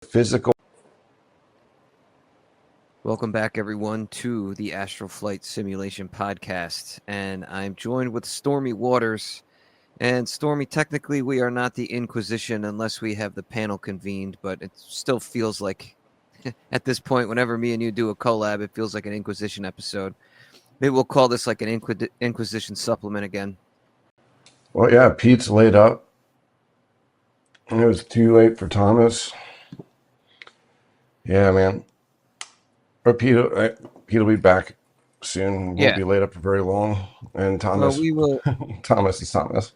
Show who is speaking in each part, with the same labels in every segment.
Speaker 1: physical.
Speaker 2: Welcome back, everyone, to the Astral Flight Simulation Podcast. And I'm joined with Stormy Waters. And Stormy, technically, we are not the Inquisition unless we have the panel convened, but it still feels like, at this point, whenever me and you do a collab, it feels like an Inquisition episode. Maybe we'll call this like an Inquisition supplement again.
Speaker 1: Well, yeah, Pete's laid up. It was too late for Thomas. Yeah, man. But Pete will be back soon. Won't
Speaker 2: Yeah.
Speaker 1: be laid up for very long. And
Speaker 2: Well,
Speaker 1: Thomas,
Speaker 2: we will.
Speaker 1: Thomas is Thomas.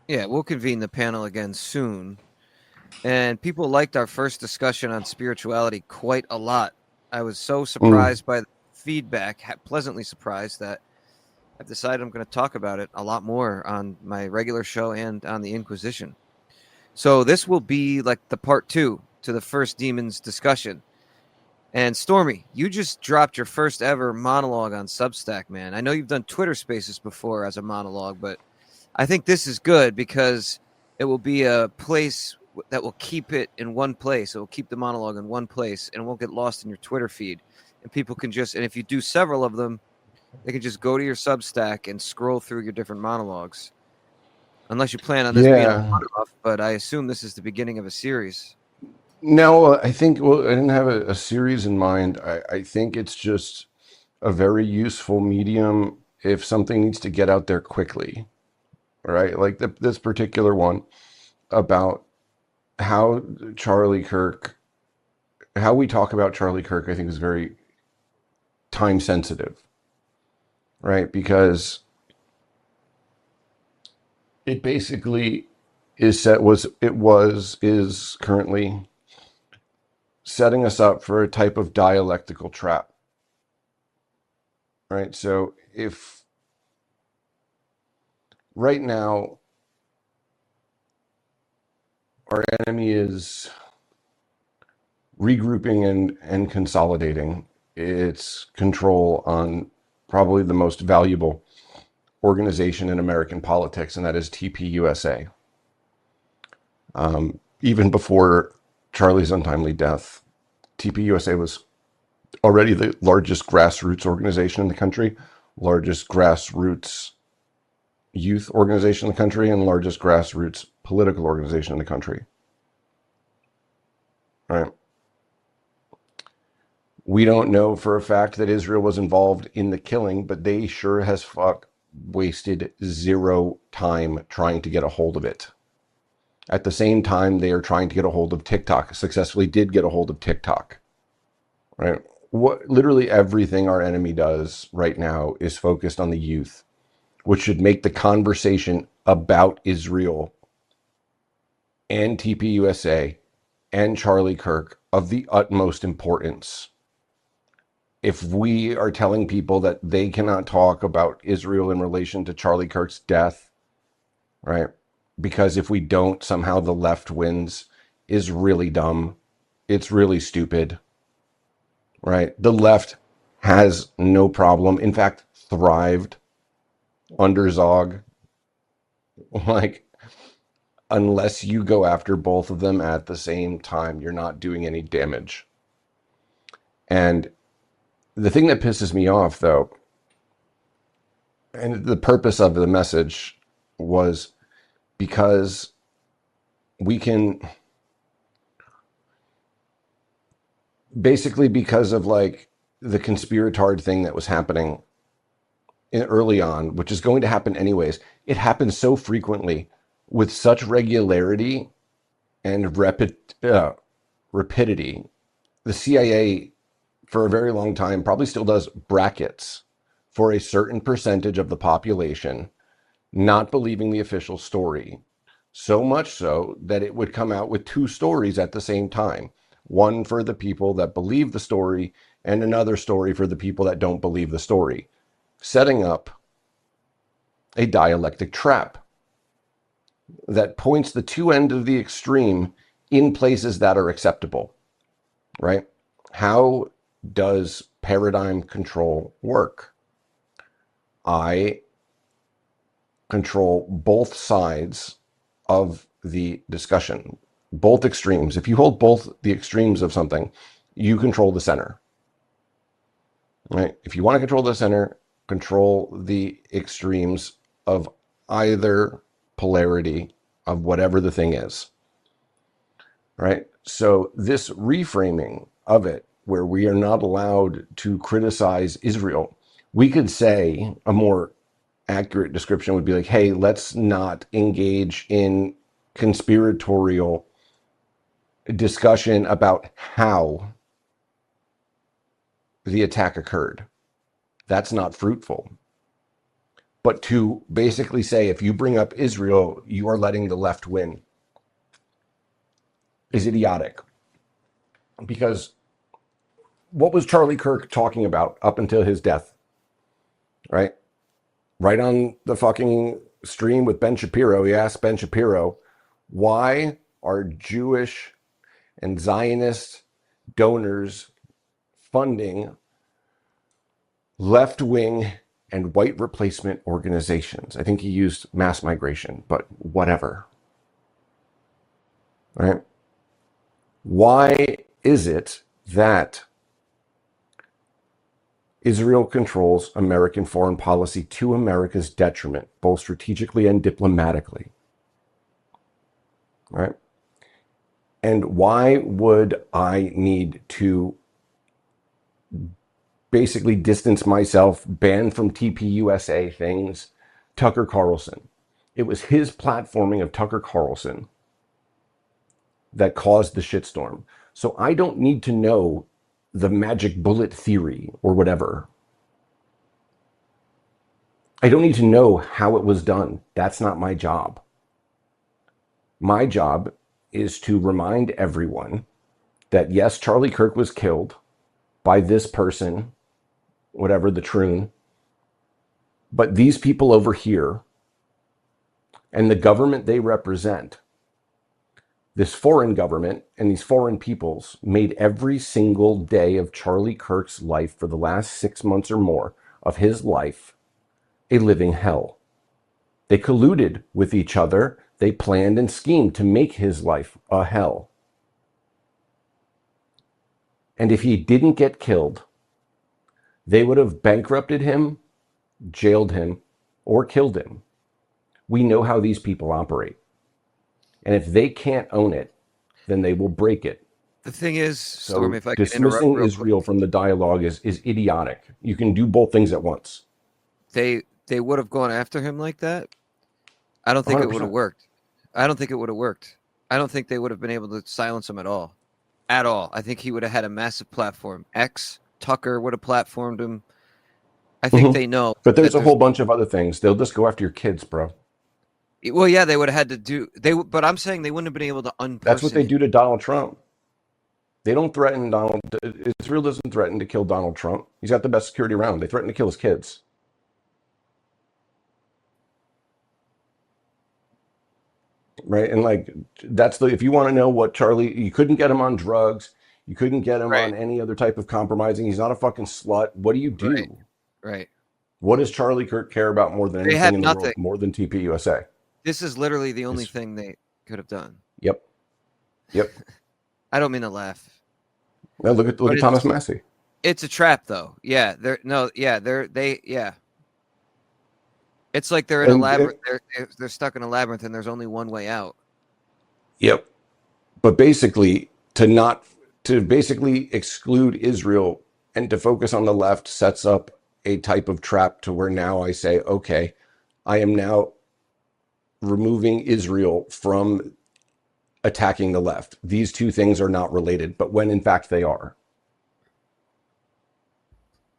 Speaker 2: Yeah, we'll convene the panel again soon. And people liked our first discussion on spirituality quite a lot. I was so surprised by the feedback, pleasantly surprised, that I've decided I'm going to talk about it a lot more on my regular show and on the Inquisition. So this will be like the part 2 to the first demons discussion. And Stormy, you just dropped your first ever monologue on Substack, man. I know you've done Twitter Spaces before as a monologue, but I think this is good because it will be a place that will keep it in one place. It will keep the monologue in one place and it won't get lost in your Twitter feed. And people can just, and if you do several of them, they can just go to your Substack and scroll through your different monologues. Unless you plan on this being a one-off, but I assume this is the beginning of a series.
Speaker 1: No, I think, I didn't have a series in mind. I think it's just a very useful medium if something needs to get out there quickly, right? Like this particular one about how Charlie Kirk, how we talk about Charlie Kirk, I think is very time sensitive, right? Because it basically is currently setting us up for a type of dialectical trap, right? So if right now our enemy is regrouping and consolidating its control on probably the most valuable organization in American politics, and that is TPUSA. Even before Charlie's untimely death, TPUSA was already the largest grassroots organization in the country, largest grassroots youth organization in the country, and largest grassroots political organization in the country. Right. We don't know for a fact that Israel was involved in the killing, but they sure as fuck wasted zero time trying to get a hold of it. At the same time, they are trying to get a hold of TikTok, successfully did get a hold of TikTok, right? What literally everything our enemy does right now is focused on the youth, which should make the conversation about Israel and TPUSA and Charlie Kirk of the utmost importance. If we are telling people that they cannot talk about Israel in relation to Charlie Kirk's death, right? Because if we don't, somehow the left wins, is really dumb. It's really stupid, right? The left has no problem. In fact, thrived under Zog. Like, unless you go after both of them at the same time, you're not doing any damage. And the thing that pisses me off, though, and the purpose of the message was because we can basically, because of like the conspiratard thing that was happening early on, which is going to happen anyways. It happens so frequently with such regularity and rapidity. The CIA, for a very long time, probably still does brackets for a certain percentage of the population not believing the official story. So much so that it would come out with two stories at the same time. One for the people that believe the story and another story for the people that don't believe the story, setting up a dialectic trap that points the two ends of the extreme in places that are acceptable, right? How does paradigm control work? I control both sides of the discussion. both extremes. If you hold both the extremes of something, you control the center. Right? If you want to control the center, control the extremes of either polarity of whatever the thing is. Right? So this reframing of it, where we are not allowed to criticize Israel, we could say a more accurate description would be like, hey, let's not engage in conspiratorial discussion about how the attack occurred. That's not fruitful. But to basically say, if you bring up Israel, you are letting the left win, is idiotic. Because what was Charlie Kirk talking about up until his death? Right? Right on the fucking stream with Ben Shapiro, he asked Ben Shapiro, why are Jewish and Zionist donors funding left-wing and white replacement organizations? I think he used mass migration, but whatever. Right? Why is it that Israel controls American foreign policy to America's detriment, both strategically and diplomatically? Right? And why would I need to basically distance myself, ban from TPUSA things, Tucker Carlson? It was his platforming of Tucker Carlson that caused the shitstorm. So I don't need to know the magic bullet theory or whatever. I don't need to know how it was done. That's not my job. My job is to remind everyone that yes, Charlie Kirk was killed by this person, whatever the troon, but these people over here and the government they represent, this foreign government and these foreign peoples, made every single day of Charlie Kirk's life for the last 6 months or more of his life a living hell. They colluded with each other. They planned and schemed to make his life a hell. And if he didn't get killed, they would have bankrupted him, jailed him, or killed him. We know how these people operate. And if they can't own it, then they will break it.
Speaker 2: The thing is, Stormy,
Speaker 1: So
Speaker 2: if I can interrupt
Speaker 1: dismissing
Speaker 2: real
Speaker 1: Israel
Speaker 2: quick,
Speaker 1: from the dialogue is idiotic. You can do both things at once.
Speaker 2: they would have gone after him like that. I don't think it would have
Speaker 1: 100%.
Speaker 2: worked. I don't think it would have worked. I don't think they would have been able to silence him at all. At all. I think he would have had a massive platform. Tucker would have platformed him. I think they know
Speaker 1: But there's
Speaker 2: that
Speaker 1: a whole bunch of other things. They'll just go after your kids, bro.
Speaker 2: well, yeah, they would have had to do but I'm saying they wouldn't have been able to unperson
Speaker 1: That's what they
Speaker 2: him.
Speaker 1: do to Donald Trump. They don't threaten Donald. Israel doesn't threaten to kill Donald Trump. He's got the best security around. They threaten to kill his kids. Right? And like, that's the, if you want to know what Charlie, you couldn't get him on drugs. You couldn't get him
Speaker 2: Right,
Speaker 1: on any other type of compromising. He's not a fucking slut. What do you
Speaker 2: right,
Speaker 1: do?
Speaker 2: right.
Speaker 1: What does Charlie Kirk care about more than
Speaker 2: They
Speaker 1: anything
Speaker 2: had
Speaker 1: in the
Speaker 2: nothing.
Speaker 1: world, more than TPUSA?
Speaker 2: This is literally the only
Speaker 1: It's,
Speaker 2: thing they could have done.
Speaker 1: yep. Yep.
Speaker 2: I don't mean to laugh.
Speaker 1: Now look at
Speaker 2: But
Speaker 1: Thomas Massey.
Speaker 2: it's a trap though. Yeah, yeah. It's like they're in a labyrinth. They're stuck in a labyrinth, and there's only one way out.
Speaker 1: Yep. But basically, to basically exclude Israel and to focus on the left sets up a type of trap to where now I say, okay, I am now removing Israel from attacking the left. These two things are not related, but when in fact they are.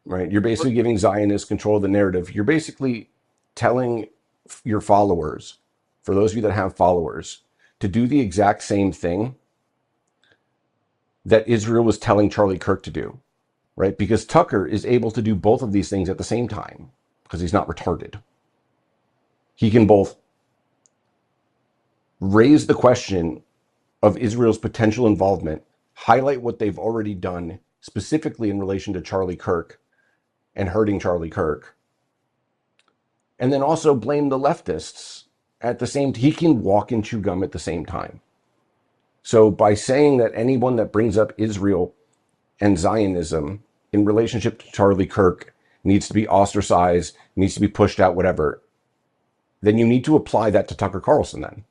Speaker 1: Right? You're basically giving Zionists control of the narrative. You're basically telling your followers, for those of you that have followers, to do the exact same thing that Israel was telling Charlie Kirk to do, right? Because Tucker is able to do both of these things at the same time because he's not retarded. He can both raise the question of Israel's potential involvement, highlight what they've already done, specifically in relation to Charlie Kirk and hurting Charlie Kirk, and then also blame the leftists at the same. He can walk and chew gum at the same time. So by saying that anyone that brings up Israel and Zionism in relationship to Charlie Kirk needs to be ostracized, needs to be pushed out, whatever, then you need to apply that to Tucker Carlson then.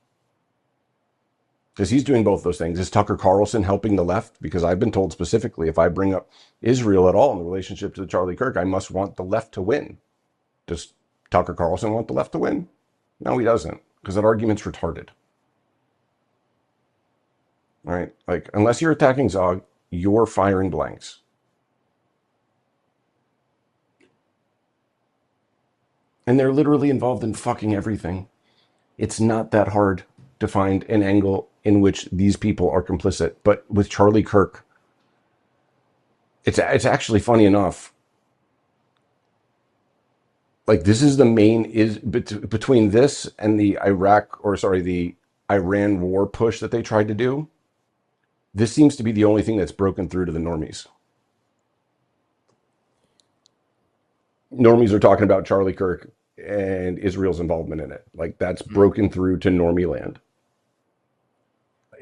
Speaker 1: Because he's doing both those things. Is Tucker Carlson helping the left? Because I've been told specifically, if I bring up Israel at all in relationship to Charlie Kirk, I must want the left to win. Does Tucker Carlson want the left to win? No, he doesn't, because that argument's retarded. All right? Like, unless you're attacking Zog, you're firing blanks. And they're literally involved in fucking everything. It's not that hard to find an angle in which these people are complicit. But with Charlie Kirk, it's actually funny enough. Like, this is the main is between this and the the Iran war push that they tried to do. This seems to be the only thing that's broken through to the normies. Normies are talking about Charlie Kirk and Israel's involvement in it. Like, that's broken through to normie land.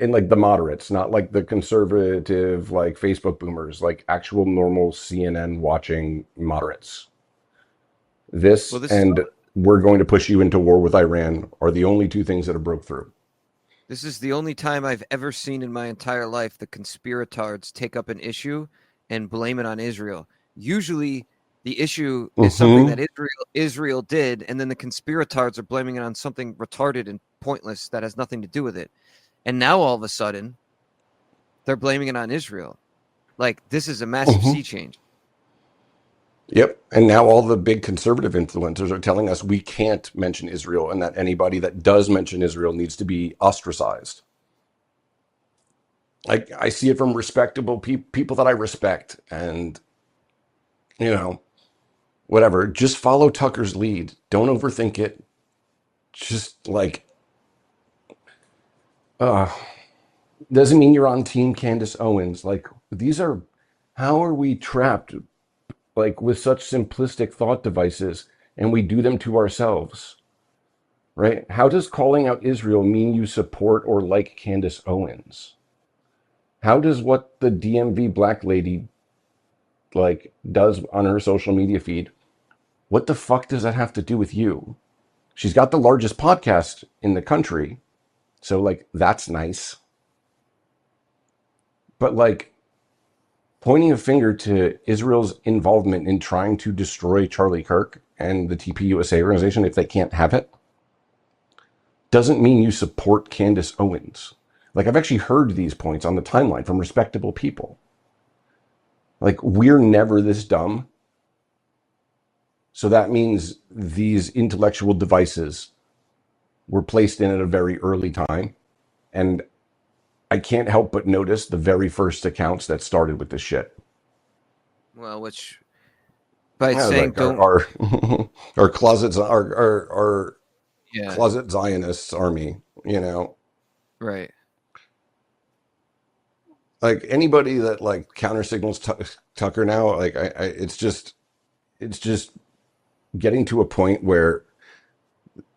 Speaker 1: And like the moderates, not like the conservative, like Facebook boomers, like actual normal CNN watching moderates. This and we're going to push you into war with Iran are the only two things that have broke through.
Speaker 2: This is the only time I've ever seen in my entire life the conspiratards take up an issue and blame it on Israel. Usually the issue is something that Israel did, and then the conspiratards are blaming it on something retarded and pointless that has nothing to do with it. And now all of a sudden, they're blaming it on Israel. Like, this is a massive sea change.
Speaker 1: Yep. And now all the big conservative influencers are telling us we can't mention Israel and that anybody that does mention Israel needs to be ostracized. Like, I see it from respectable people that I respect, and, you know, whatever. Just follow Tucker's lead. Don't overthink it. Just like, doesn't mean you're on team Candace Owens. Like, how are we trapped like with such simplistic thought devices and we do them to ourselves, right? How does calling out Israel mean you support or like Candace Owens? How does what the DMV black lady like does on her social media feed, what the fuck does that have to do with you? She's got the largest podcast in the country, so like that's nice. But like pointing a finger to Israel's involvement in trying to destroy Charlie Kirk and the TPUSA organization if they can't have it doesn't mean you support Candace Owens. Like, I've actually heard these points on the timeline from respectable people. Like, we're never this dumb. So that means these intellectual devices were placed in at a very early time. And I can't help but notice the very first accounts that started with this shit.
Speaker 2: Well, which by saying
Speaker 1: like our closets, our closet Zionists army, you know,
Speaker 2: right?
Speaker 1: Like anybody that like counter signals Tucker now, like it's just getting to a point where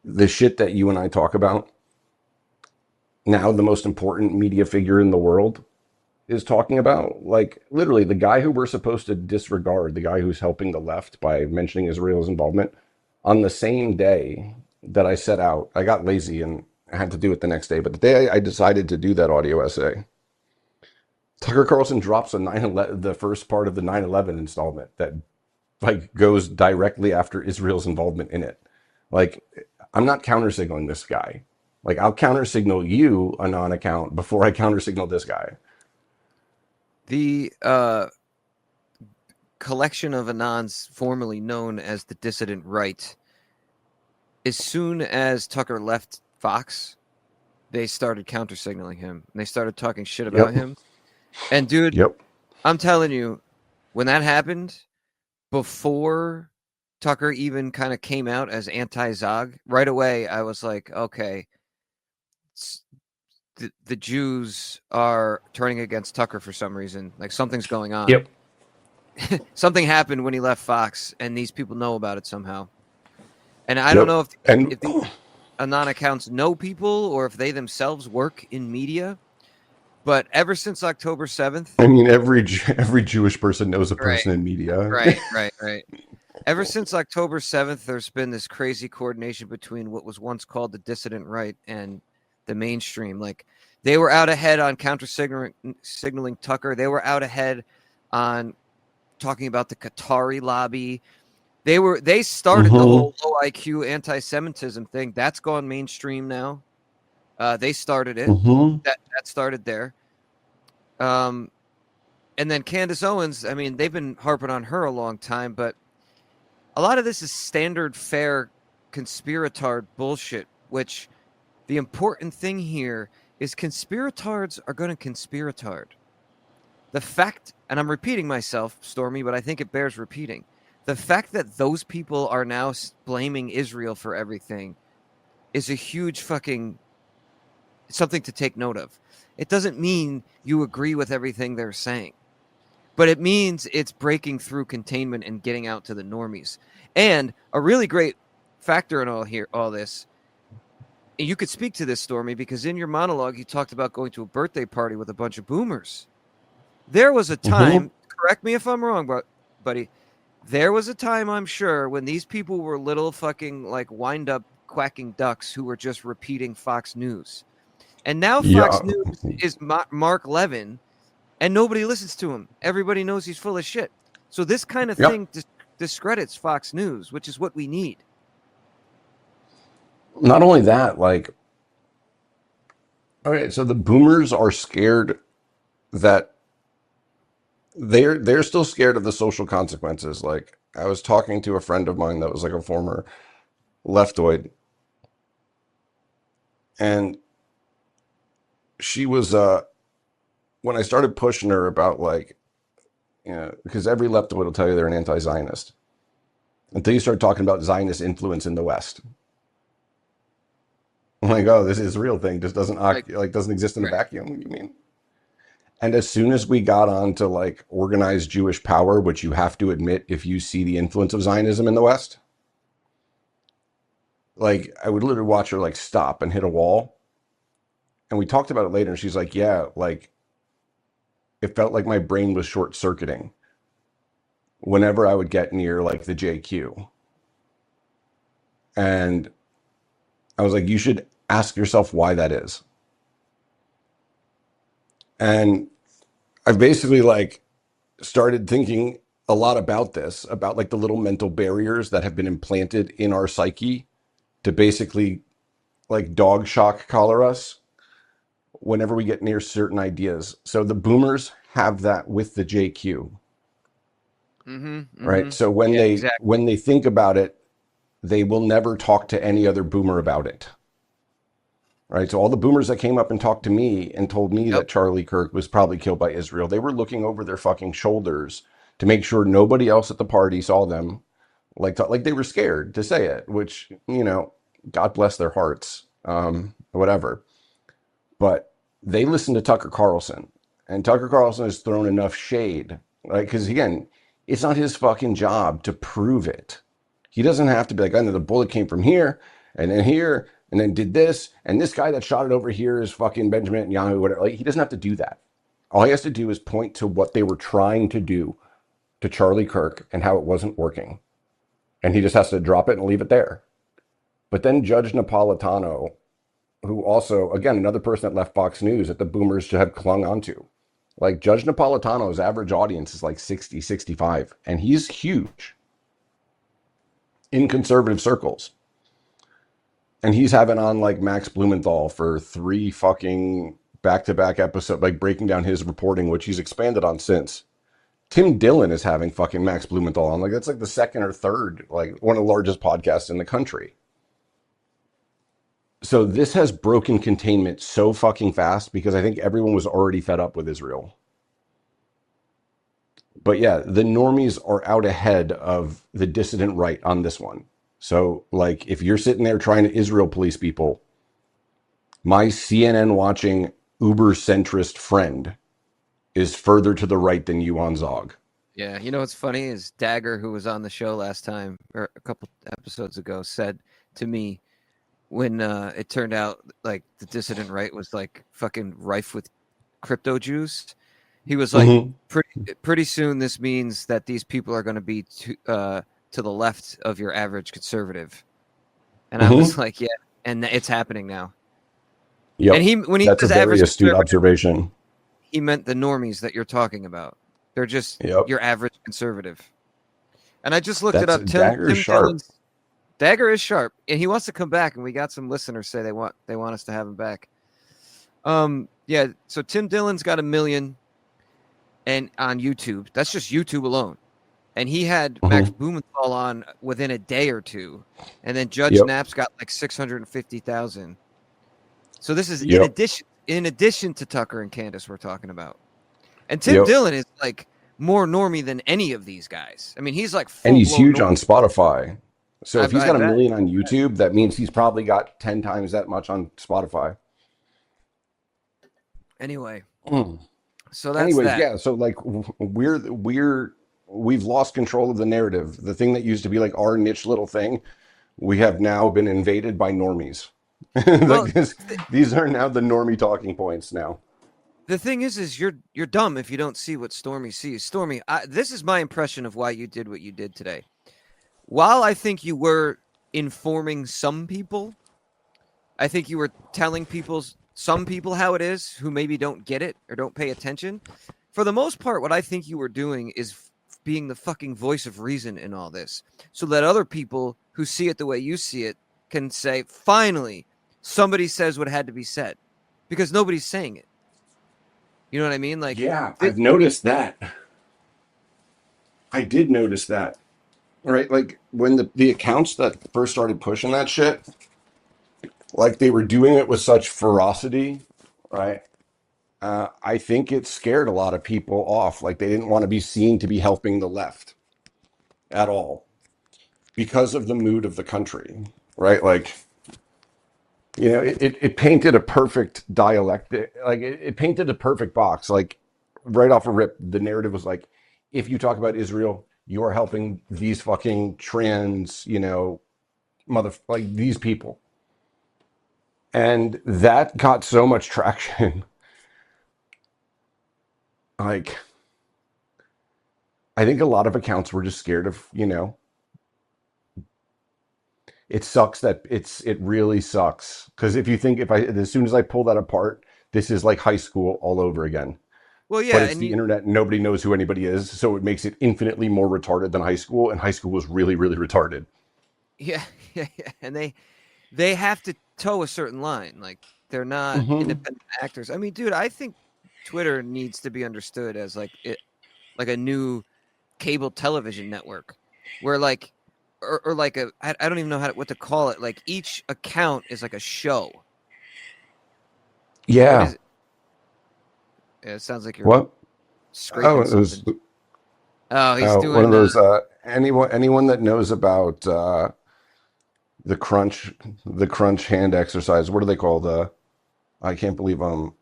Speaker 1: the shit that you and I talk about now, the most important media figure in the world is talking about, like, literally the guy who we're supposed to disregard, the guy who's helping the left by mentioning Israel's involvement. On the same day that I set out, I got lazy and I had to do it the next day, but the day I decided to do that audio essay, Tucker Carlson drops the first part of the 9/11 installment that like goes directly after Israel's involvement in it. Like, I'm not counter signaling this guy. Like, I'll counter signal you, a non-account, before I counter signal this guy.
Speaker 2: The collection of Anons, formerly known as the Dissident Right, as soon as Tucker left Fox, they started counter signaling him. And they started talking shit about him. And dude, I'm telling you, when that happened, before Tucker even kind of came out as anti-Zog, right away I was like, okay, the Jews are turning against Tucker for some reason. Like, something's going on.
Speaker 1: Yep.
Speaker 2: Something happened when he left Fox, and these people know about it somehow. And I don't know if the Anon accounts know people or if they themselves work in media, But ever since October 7th,
Speaker 1: I mean, every Jewish person knows a
Speaker 2: right,
Speaker 1: person in media.
Speaker 2: right. Ever since October 7th, there's been this crazy coordination between what was once called the dissident right and the mainstream. Like, they were out ahead on counter signaling Tucker. They were out ahead on talking about the Qatari lobby. They started the
Speaker 1: Mm-hmm.
Speaker 2: whole low IQ anti-Semitism thing. That's gone mainstream now. They started it.
Speaker 1: Mm-hmm.
Speaker 2: That started there. And then Candace Owens, I mean, they've been harping on her a long time, but a lot of this is standard fare conspiratard bullshit, which the important thing here is conspiratards are going to conspiratard. The fact, and I'm repeating myself, Stormy, but I think it bears repeating. The fact that those people are now blaming Israel for everything is a huge fucking something to take note of. It doesn't mean you agree with everything they're saying, but it means it's breaking through containment and getting out to the normies. And a really great factor in all this, you could speak to this, Stormy, because in your monologue you talked about going to a birthday party with a bunch of boomers. There was a
Speaker 1: Mm-hmm.
Speaker 2: time, correct me if I'm wrong, buddy, there was a time, I'm sure, when these people were little fucking like wind up quacking ducks who were just repeating Fox News. And now
Speaker 1: Yeah.
Speaker 2: Fox News is Mark Levin, and nobody listens to him. Everybody knows he's full of shit. So this kind of
Speaker 1: Yep.
Speaker 2: thing discredits Fox News, which is what we need.
Speaker 1: Not only that, like, okay, so the boomers are scared that they're still scared of the social consequences. Like, I was talking to a friend of mine that was like a former leftoid, and she was when I started pushing her about, like, because every leftoid will tell you they're an anti-Zionist until you start talking about Zionist influence in the West. I'm like, oh, this is a real thing. Just doesn't
Speaker 2: Right.
Speaker 1: doesn't exist in a
Speaker 2: Right.
Speaker 1: vacuum. What do you mean? And as soon as we got on to like organized Jewish power, which you have to admit if you see the influence of Zionism in the West, like I would literally watch her like stop and hit a wall. And we talked about it later, and she's like, yeah, like it felt like my brain was short circuiting whenever I would get near like the JQ. And I was like, you should ask yourself why that is. And I've basically like started thinking a lot about this, about like the little mental barriers that have been implanted in our psyche to basically like dog shock collar us whenever we get near certain ideas. So the boomers have that with the JQ,
Speaker 2: Mm-hmm.
Speaker 1: right?
Speaker 2: Mm-hmm.
Speaker 1: So
Speaker 2: Yeah, exactly.
Speaker 1: when they think about it, they will never talk to any other boomer about it. Right. So all the boomers that came up and talked to me and told me
Speaker 2: Yep.
Speaker 1: that Charlie Kirk was probably killed by Israel, they were looking over their fucking shoulders to make sure nobody else at the party saw them. Like they were scared to say it, which, God bless their hearts, whatever. But they listened to Tucker Carlson, and Tucker Carlson has thrown enough shade, right? Because again, it's not his fucking job to prove it. He doesn't have to be like, I know the bullet came from here and then did this, and this guy that shot it over here is fucking Benjamin Netanyahu, whatever. Like, he doesn't have to do that. All he has to do is point to what they were trying to do to Charlie Kirk and how it wasn't working. And he just has to drop it and leave it there. But then Judge Napolitano, who also, again, another person that left Fox News that the boomers should have clung onto. Like Judge Napolitano's average audience is like 60, 65, and he's huge in conservative circles. And he's having on like Max Blumenthal for 3 fucking back-to-back episodes, like breaking down his reporting, which he's expanded on since. Tim Dillon is having fucking Max Blumenthal on. Like, that's like the second or third, like one of the largest podcasts in the country. So this has broken containment so fucking fast because I think everyone was already fed up with Israel. But yeah, the normies are out ahead of the dissident right on this one. So like if you're sitting there trying to Israel police people, my CNN watching uber centrist friend is further to the right than you on Zog.
Speaker 2: Yeah. You know what's funny is Dagger, who was on the show last time or a couple episodes ago, said to me when it turned out like the dissident right was like fucking rife with crypto Jews. He was like,
Speaker 1: Mm-hmm.
Speaker 2: pretty soon this means that these people are going to be to the left of your average conservative. And I
Speaker 1: Mm-hmm.
Speaker 2: was like, yeah, and it's happening now. And
Speaker 1: Yep.
Speaker 2: when he
Speaker 1: That's a
Speaker 2: says
Speaker 1: very
Speaker 2: average
Speaker 1: astute
Speaker 2: conservative,
Speaker 1: observation.
Speaker 2: he meant the normies that you're talking about. They're just
Speaker 1: Yep.
Speaker 2: your average conservative. And I just looked it
Speaker 1: That's
Speaker 2: up.
Speaker 1: dagger
Speaker 2: Tim
Speaker 1: sharp.
Speaker 2: Dillon's dagger is sharp, and he wants to come back. And we got some listeners say they want us to have him back. Yeah. So Tim Dillon's got 1 million, and on YouTube, that's just YouTube alone. And he had Max
Speaker 1: Mm-hmm.
Speaker 2: Blumenthal on within a day or two, and then Judge
Speaker 1: Yep.
Speaker 2: Knapp's got like 650,000. So this is
Speaker 1: Yep.
Speaker 2: in addition to Tucker and Candace we're talking about. And Tim
Speaker 1: Yep.
Speaker 2: Dillon is like more normie than any of these guys. I mean, he's like
Speaker 1: And
Speaker 2: full
Speaker 1: he's
Speaker 2: blown
Speaker 1: huge
Speaker 2: normie.
Speaker 1: on Spotify. So if he's
Speaker 2: I
Speaker 1: got a
Speaker 2: bet.
Speaker 1: million on YouTube, that means he's probably got 10 times that much on Spotify.
Speaker 2: Anyway,
Speaker 1: Mm.
Speaker 2: so that's
Speaker 1: Anyways,
Speaker 2: that.
Speaker 1: yeah. So like we've lost control of the narrative. The thing that used to be like our niche little thing, we have now been invaded by normies.
Speaker 2: Well,
Speaker 1: Like these are now the normie talking points now.
Speaker 2: the thing is you're dumb if you don't see what Stormy sees. Stormy, this is my impression of why you did what you did today. While I think you were informing some people, I think you were telling some people how it is who maybe don't get it or don't pay attention. For the most part, what I think you were doing is being the fucking voice of reason in all this, so that other people who see it the way you see it can say, finally, somebody says what had to be said, because nobody's saying it. You know what I mean? Like,
Speaker 1: Yeah, I've noticed that. I did notice that. Right? Like when the accounts that first started pushing that shit, like they were doing it with such ferocity, right? I think it scared a lot of people off. Like they didn't want to be seen to be helping the left at all because of the mood of the country, right? Like, it painted a perfect dialectic, like it painted a perfect box. Like right off a rip, the narrative was like, if you talk about Israel, you're helping these fucking trans, like these people. And that got so much traction. Like, I think a lot of accounts were just scared of, it sucks that it really sucks. Because if you think, as soon as I pull that apart, this is like high school all over again.
Speaker 2: well,
Speaker 1: But
Speaker 2: yeah,
Speaker 1: it's
Speaker 2: and
Speaker 1: the internet. Nobody knows who anybody is. So it makes it infinitely more retarded than high school. And high school was really, really retarded.
Speaker 2: yeah, yeah, and they have to toe a certain line. Like they're not
Speaker 1: Mm-hmm.
Speaker 2: independent actors. I mean, dude, I think Twitter needs to be understood as like a new cable television network, where like or like I don't even know what to call it. Like each account is like a show. What
Speaker 1: Yeah.
Speaker 2: is it? Yeah, it sounds like you're
Speaker 1: What? Oh,
Speaker 2: scraping
Speaker 1: it was
Speaker 2: something. Oh, he's
Speaker 1: one of
Speaker 2: doing.
Speaker 1: those. Anyone that knows about the crunch hand exercise. What do they call the? I can't believe
Speaker 2: Well,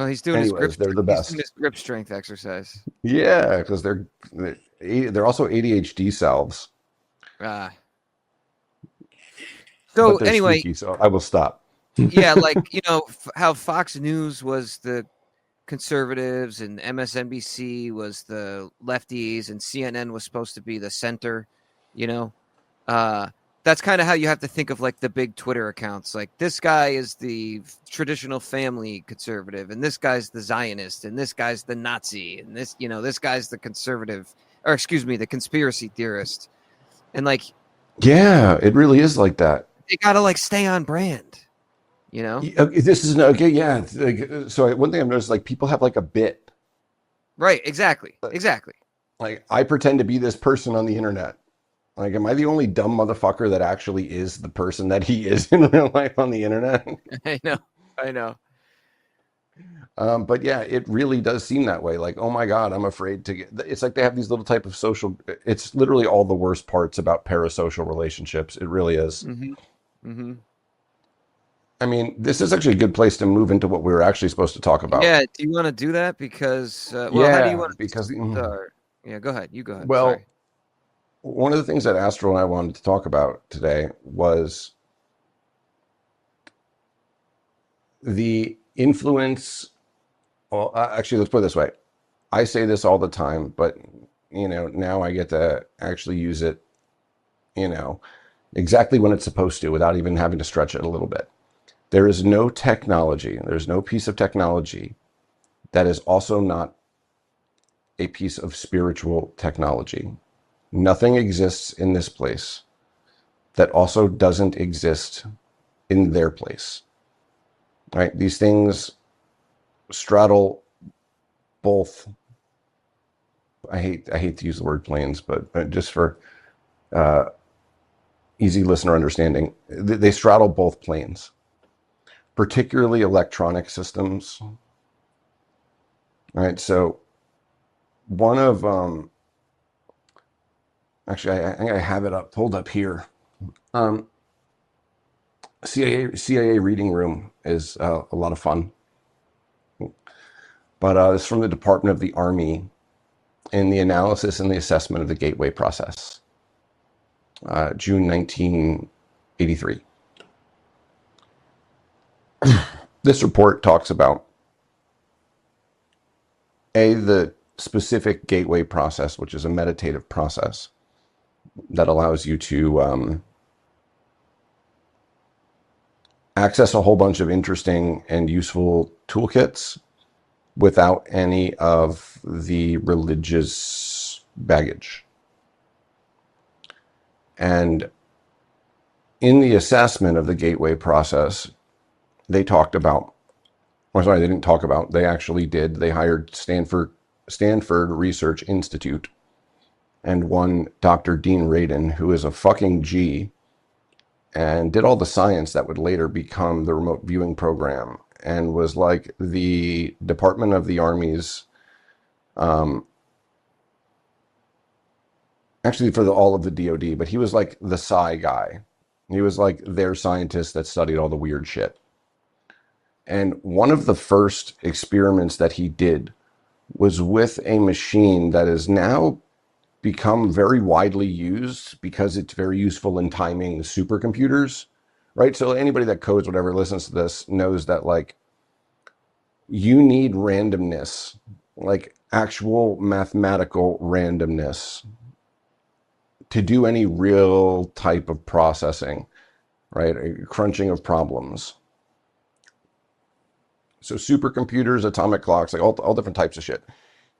Speaker 2: he's doing his grip.
Speaker 1: Anyways, they're the
Speaker 2: He's doing
Speaker 1: best.
Speaker 2: his grip strength exercise.
Speaker 1: Yeah, because they're also ADHD selves,
Speaker 2: Ah.
Speaker 1: but
Speaker 2: So
Speaker 1: they're
Speaker 2: anyway,
Speaker 1: spooky. So I will stop.
Speaker 2: yeah, like how Fox News was the conservatives and MSNBC was the lefties and CNN was supposed to be the center, you know. That's kind of how you have to think of like the big Twitter accounts. Like this guy is the traditional family conservative, and this guy's the Zionist, and this guy's the Nazi, and this guy's the conservative, or excuse me, the conspiracy theorist. And like
Speaker 1: Yeah, it really is like that.
Speaker 2: they gotta like stay on brand, you know?
Speaker 1: This is okay. Yeah. So one thing I've noticed, like people have like a bit.
Speaker 2: Right, exactly. Exactly.
Speaker 1: Like I pretend to be this person on the internet. Like, am I the only dumb motherfucker that actually is the person that he is in real life on the internet?
Speaker 2: I know. I know.
Speaker 1: But yeah, it really does seem that way. Like, oh my God, I'm afraid to get. It's like they have these little type of social. It's literally all the worst parts about parasocial relationships. It really is.
Speaker 2: Mm-hmm. Mm-hmm.
Speaker 1: I mean, this is actually a good place to move into what we were actually supposed to talk about.
Speaker 2: Yeah, do you want to do that? Because well, how do you
Speaker 1: Yeah,
Speaker 2: want
Speaker 1: because
Speaker 2: to start? Yeah, go ahead. You go ahead.
Speaker 1: well,
Speaker 2: Sorry.
Speaker 1: one of the things that Astral and I wanted to talk about today was the influence Well, actually, let's put it this way. I say this all the time, but now I get to actually use it, you know, exactly when it's supposed to without even having to stretch it a little bit. There is no technology, there's no piece of technology that is also not a piece of spiritual technology. Nothing exists in this place that also doesn't exist in their place. Right? These things straddle both. I hate to use the word planes, but just for uh, easy listener understanding, they straddle both planes, particularly electronic systems. Right? So one of actually, I think I have it up pulled up here. Um, CIA reading room is a lot of fun, but it's from the Department of the Army in the analysis and the assessment of the Gateway process, June 1983. This report talks about the specific Gateway process, which is a meditative process that allows you to access a whole bunch of interesting and useful toolkits without any of the religious baggage. And in the assessment of the Gateway process, they talked about, or sorry, they didn't talk about, they actually did. They hired Stanford Research Institute and one Dr. Dean Radin, who is a fucking G, and did all the science that would later become the remote viewing program, and was like the Department of the Army's, actually for all of the DoD, but he was like the Psi guy. He was like their scientist that studied all the weird shit. And one of the first experiments that he did was with a machine that has now become very widely used because it's very useful in timing supercomputers, right? So anybody that codes whatever listens to this knows that like you need randomness, like actual mathematical randomness to do any real type of processing, right? A crunching of problems. So supercomputers, atomic clocks, like all different types of shit,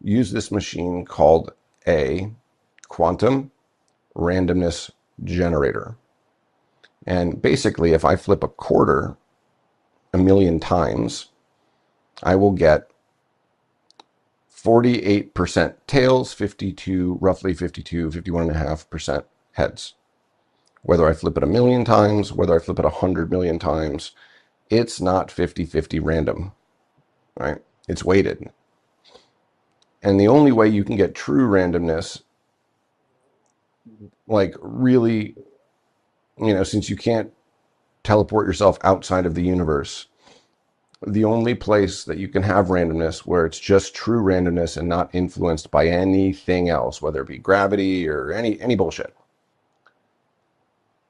Speaker 1: use this machine called a quantum randomness generator. And basically, if I flip a quarter a million times, I will get 48% tails, roughly 51.5% heads. Whether I flip it a million times, whether I flip it 100 million times, it's not 50-50 random, right? It's weighted. And the only way you can get true randomness, like really, since you can't teleport yourself outside of the universe, the only place that you can have randomness where it's just true randomness and not influenced by anything else, whether it be gravity or any bullshit,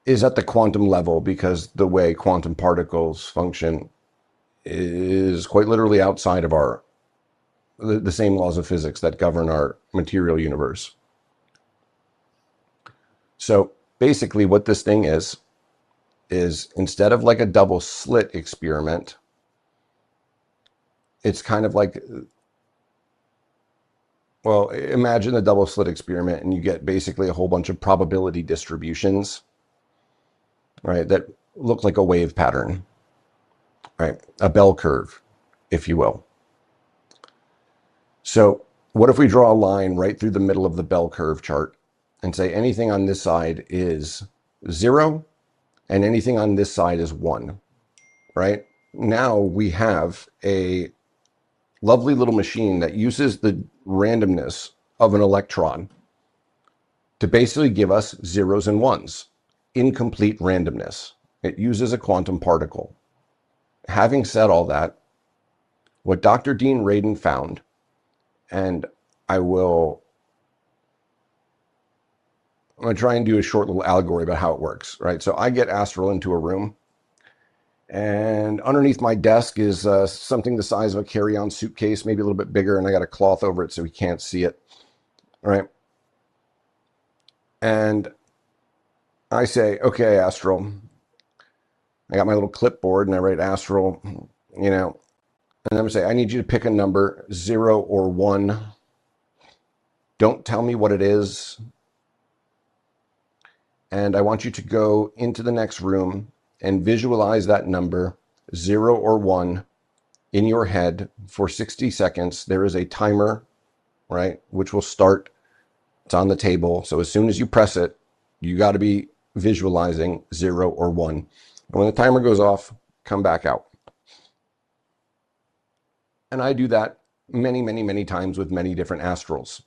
Speaker 1: is at the quantum level, because the way quantum particles function is quite literally outside of the same laws of physics that govern our material universe. So basically what this thing is instead of like a double slit experiment, it's kind of like, well, imagine a double slit experiment and you get basically a whole bunch of probability distributions, right, that look like a wave pattern, right? A bell curve, if you will. So what if we draw a line right through the middle of the bell curve chart and say anything on this side is 0 and anything on this side is 1, right? Now we have a lovely little machine that uses the randomness of an electron to basically give us zeros and ones, incomplete randomness. It uses a quantum particle. Having said all that, what Dr. Dean Radin found, and I'm going to try and do a short little allegory about how it works, right? So I get Astral into a room And underneath my desk is something the size of a carry-on suitcase, maybe a little bit bigger, and I got a cloth over it so he can't see it. All right. And I say, okay, Astral. I got my little clipboard and I write Astral, and I'm going to say, I need you to pick a number, 0 or 1. Don't tell me what it is. And I want you to go into the next room and visualize that number, 0 or 1, in your head for 60 seconds. There is a timer, right, which will start. It's on the table. So as soon as you press it, you got to be visualizing 0 or 1. And when the timer goes off, come back out. And I do that many, many, many times with many different astrals.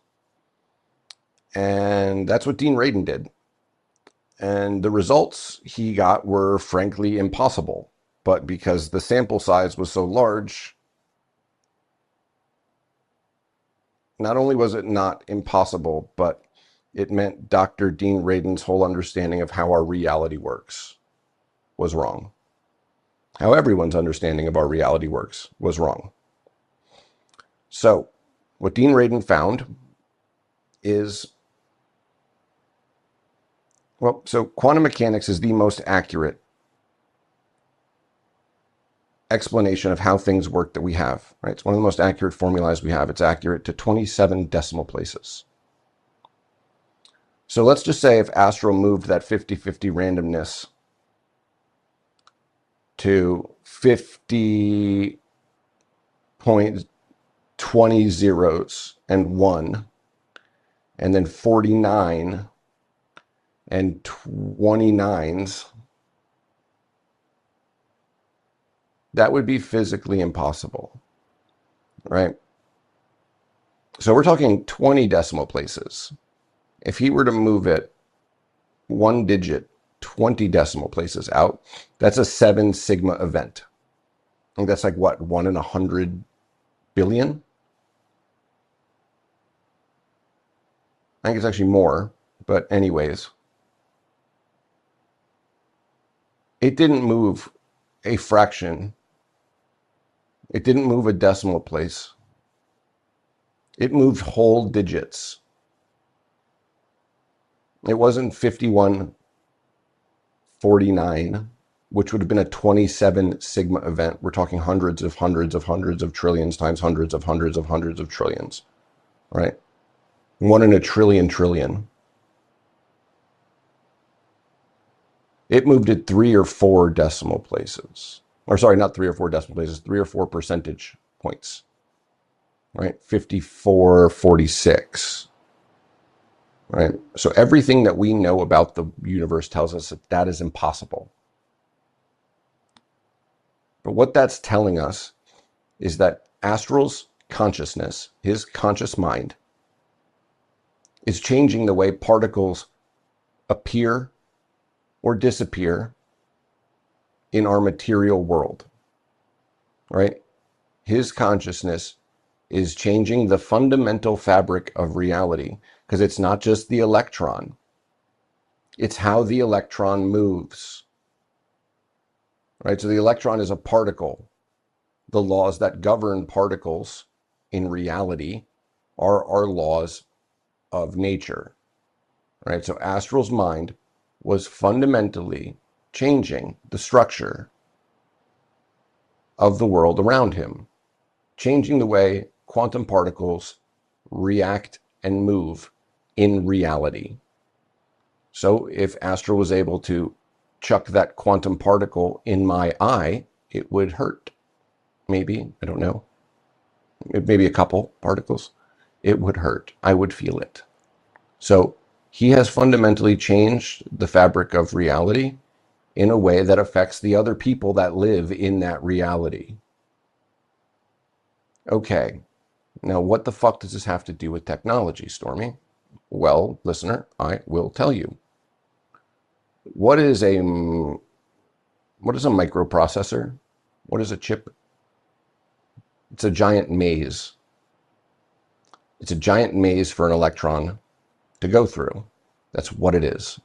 Speaker 1: And that's what Dean Radin did. And the results he got were frankly impossible. But because the sample size was so large, not only was it not impossible, but it meant Dr. Dean Radin's whole understanding of how our reality works was wrong. How everyone's understanding of our reality works was wrong. So what Dean Radin found is, so quantum mechanics is the most accurate explanation of how things work that we have, right? It's one of the most accurate formulas we have. It's accurate to 27 decimal places. So let's just say if Astral moved that 50-50 randomness to 50.20 zeros and 1, and then 49 and 29s, that would be physically impossible, right? So we're talking 20 decimal places. If he were to move it 1 digit, 20 decimal places out, that's a 7 sigma event. I think that's like what, 1 in 100 billion? I think it's actually more, but anyways. It didn't move a fraction. It didn't move a decimal place. It moved whole digits. It wasn't 5149, which would have been a 27 sigma event. We're talking hundreds of trillions times hundreds of trillions, right? 1 in a trillion trillion. It moved at 3 or 4 decimal places. Or sorry, not 3 or 4 decimal places, 3 or 4 percentage points, right? 5446, right? So everything that we know about the universe tells us that that is impossible. But what that's telling us is that Astral's consciousness, his conscious mind, is changing the way particles appear or disappear in our material world, right? His consciousness is changing the fundamental fabric of reality, because it's not just the electron. It's how the electron moves, right? So the electron is a particle. The laws that govern particles in reality are our laws of nature, right? So Astral's mind was fundamentally changing the structure of the world around him, changing the way quantum particles react and move in reality. So if Astral was able to chuck that quantum particle in my eye, it would hurt. Maybe, I don't know. Maybe a couple particles. It would hurt. I would feel it. So he has fundamentally changed the fabric of reality in a way that affects the other people that live in that reality. Okay, now what the fuck does this have to do with technology, Stormy? Well, listener, I will tell you. What is a microprocessor? What is a chip? It's a giant maze. It's a giant maze for an electron to go through. That's what it is.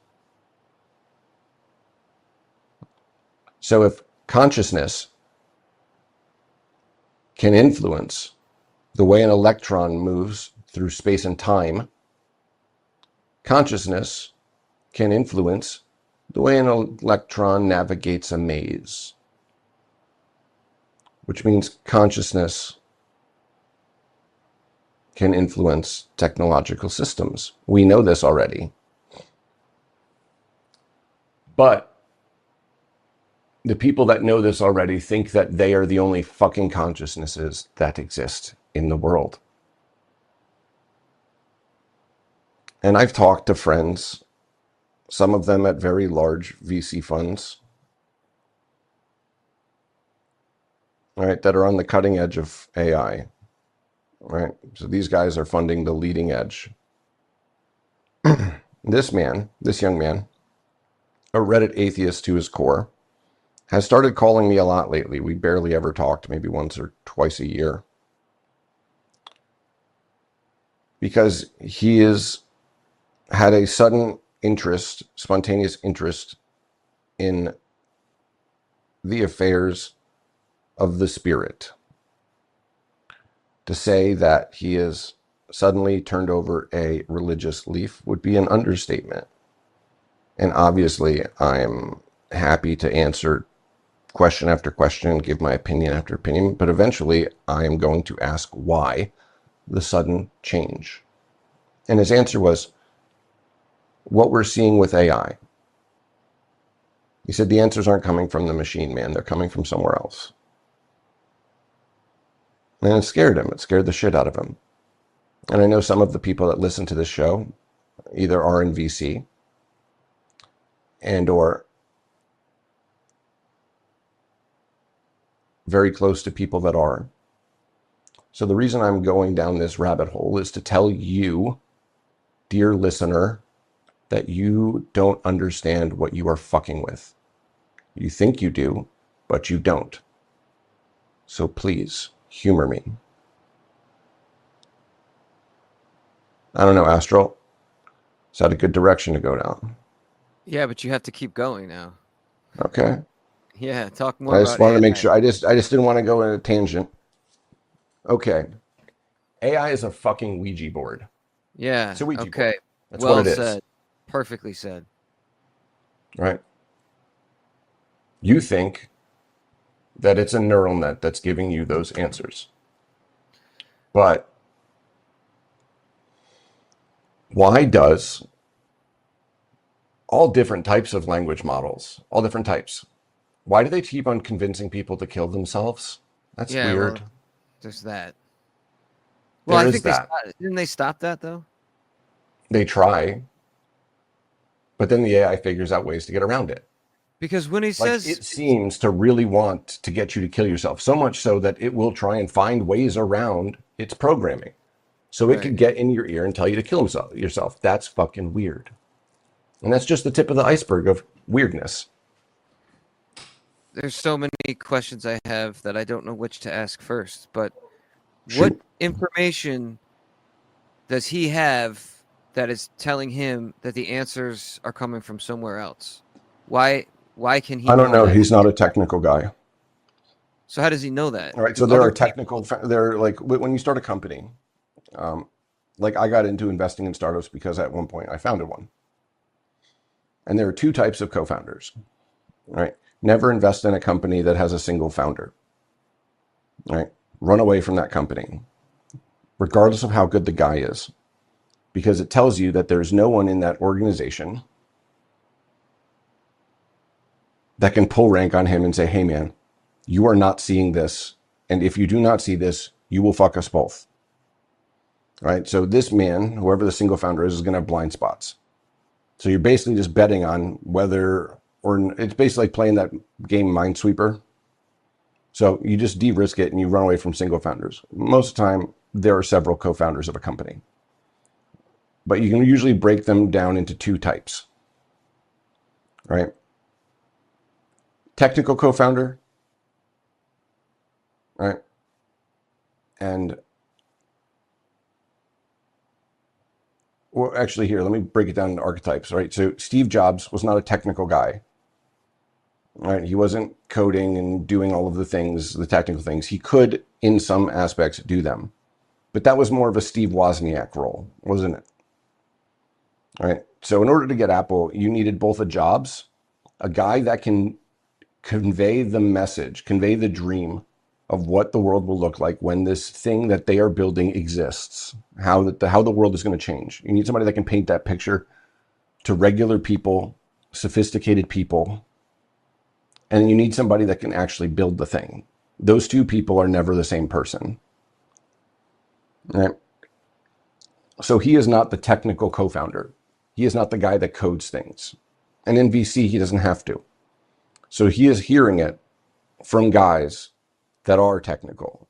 Speaker 1: So if Consciousness can influence the way an electron moves through space and time. Consciousness can influence the way an electron navigates a maze, which means consciousness can influence technological systems. We know this already. But the people that know this already think that they are the only fucking consciousnesses that exist in the world. And I've talked to friends, some of them at very large VC funds, right, that are on the cutting edge of AI, right? So these guys are funding the leading edge. This young man, a Reddit atheist to his core, has started calling me a lot lately. We barely ever talked, maybe once or twice a year. Because he has had a sudden interest, spontaneous interest in the affairs of the spirit. To say that he has suddenly turned over a religious leaf would be an understatement. And obviously, I'm happy to answer question after question, give my opinion after opinion, but eventually I am going to ask why the sudden change. And his answer was, what we're seeing with AI. He said the answers aren't coming from the machine, man. They're coming from somewhere else. And it scared him. It scared the shit out of him. And I know some of the people that listen to this show either are in VC and or very close to people that are. So the reason I'm going down this rabbit hole is to tell you, dear listener, that you don't understand what you are fucking with. You think you do, but you don't. So please, humor me. I don't know, Astral. Is that a good direction to go down?
Speaker 2: Yeah, but you have to keep going now.
Speaker 1: Okay.
Speaker 2: Yeah, talk more
Speaker 1: I
Speaker 2: about
Speaker 1: just wanted
Speaker 2: AI.
Speaker 1: to make sure. I just didn't want to go in a tangent. Okay. AI is a fucking Ouija board.
Speaker 2: Yeah,
Speaker 1: It's a Ouija
Speaker 2: okay.
Speaker 1: board. That's
Speaker 2: Well
Speaker 1: what it is.
Speaker 2: said. Perfectly said.
Speaker 1: Right? You think that it's a neural net that's giving you those answers. But why does all different types of language models, all different types, why do they keep on convincing people to kill themselves? That's
Speaker 2: Yeah,
Speaker 1: weird.
Speaker 2: well, there's that. Well,
Speaker 1: There
Speaker 2: I
Speaker 1: is
Speaker 2: think
Speaker 1: that.
Speaker 2: didn't they stop that though?
Speaker 1: They try, but then the AI figures out ways to get around it.
Speaker 2: Because when he
Speaker 1: Like
Speaker 2: says,
Speaker 1: it seems to really want to get you to kill yourself, so much so that it will try and find ways around its programming. So it could
Speaker 2: right,
Speaker 1: get in your ear and tell you to kill yourself. That's fucking weird. And that's just the tip of the iceberg of weirdness.
Speaker 2: there's so many questions I have that I don't know which to ask first, but what
Speaker 1: Shoot.
Speaker 2: information does he have that is telling him that the answers are coming from somewhere else? Why can he
Speaker 1: I don't
Speaker 2: know
Speaker 1: know.
Speaker 2: that?
Speaker 1: He's not a technical guy.
Speaker 2: So how does he know that?
Speaker 1: All right. So
Speaker 2: Do
Speaker 1: there
Speaker 2: other
Speaker 1: are
Speaker 2: people?
Speaker 1: technical, there like when you start a company, like I got into investing in startups because at one point I founded one. And there are two types of co-founders, right? Never invest in a company that has a single founder, right? Run away from that company, regardless of how good the guy is, because it tells you that there's no one in that organization that can pull rank on him and say, hey, man, you are not seeing this. And if you do not see this, you will fuck us both. Right? So this man, whoever the single founder is going to have blind spots. So you're basically just betting on whether, or it's basically like playing that game Minesweeper. So you just de-risk it and you run away from single founders. Most of the time, there are several co-founders of a company. But you can usually break them down into two types, right? Technical co-founder, right? And well, actually here, let me break it down into archetypes, right? So Steve Jobs was not a technical guy. Right? He wasn't coding and doing all of the things, the technical things. He could, in some aspects, do them, but that was more of a Steve Wozniak role, wasn't it? All right. So in order to get Apple, you needed both a Jobs, a guy that can convey the message, convey the dream of what the world will look like when this thing that they are building exists, how the world is going to change. You need somebody that can paint that picture to regular people, sophisticated people, and you need somebody that can actually build the thing. Those two people are never the same person. Right? So he is not the technical co-founder. He is not the guy that codes things. And in VC, he doesn't have to. So he is hearing it from guys that are technical.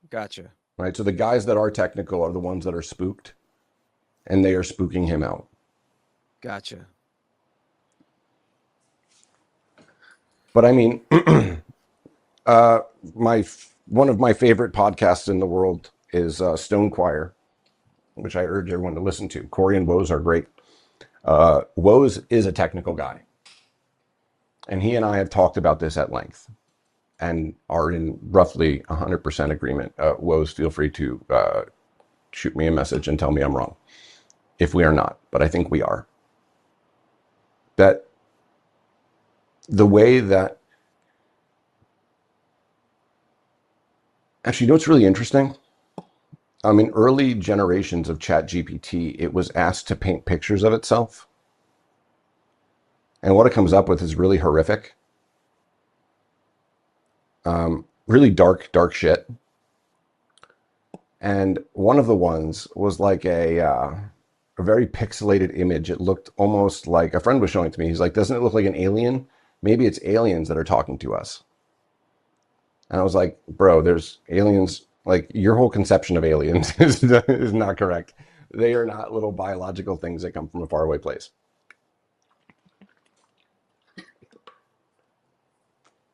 Speaker 2: Gotcha.
Speaker 1: Right? So the guys that are technical are the ones that are spooked, and they are spooking him out.
Speaker 2: Gotcha.
Speaker 1: But I mean, one of my favorite podcasts in the world is Stone Choir, which I urge everyone to listen to. Corey and Woes are great. Woes is a technical guy, and he and I have talked about this at length and are in roughly 100% agreement. Woes, feel free to shoot me a message and tell me I'm wrong if we are not, but I think we are. That the way that, actually, you know what's really interesting? In early generations of ChatGPT, it was asked to paint pictures of itself. And what it comes up with is really horrific. Really dark shit. And one of the ones was like a very pixelated image. It looked almost like, a friend was showing it to me. He's like, doesn't it look like an alien? Maybe it's aliens that are talking to us. And I was like, bro, there's aliens. Like, your whole conception of aliens is not correct. They are not little biological things that come from a faraway place.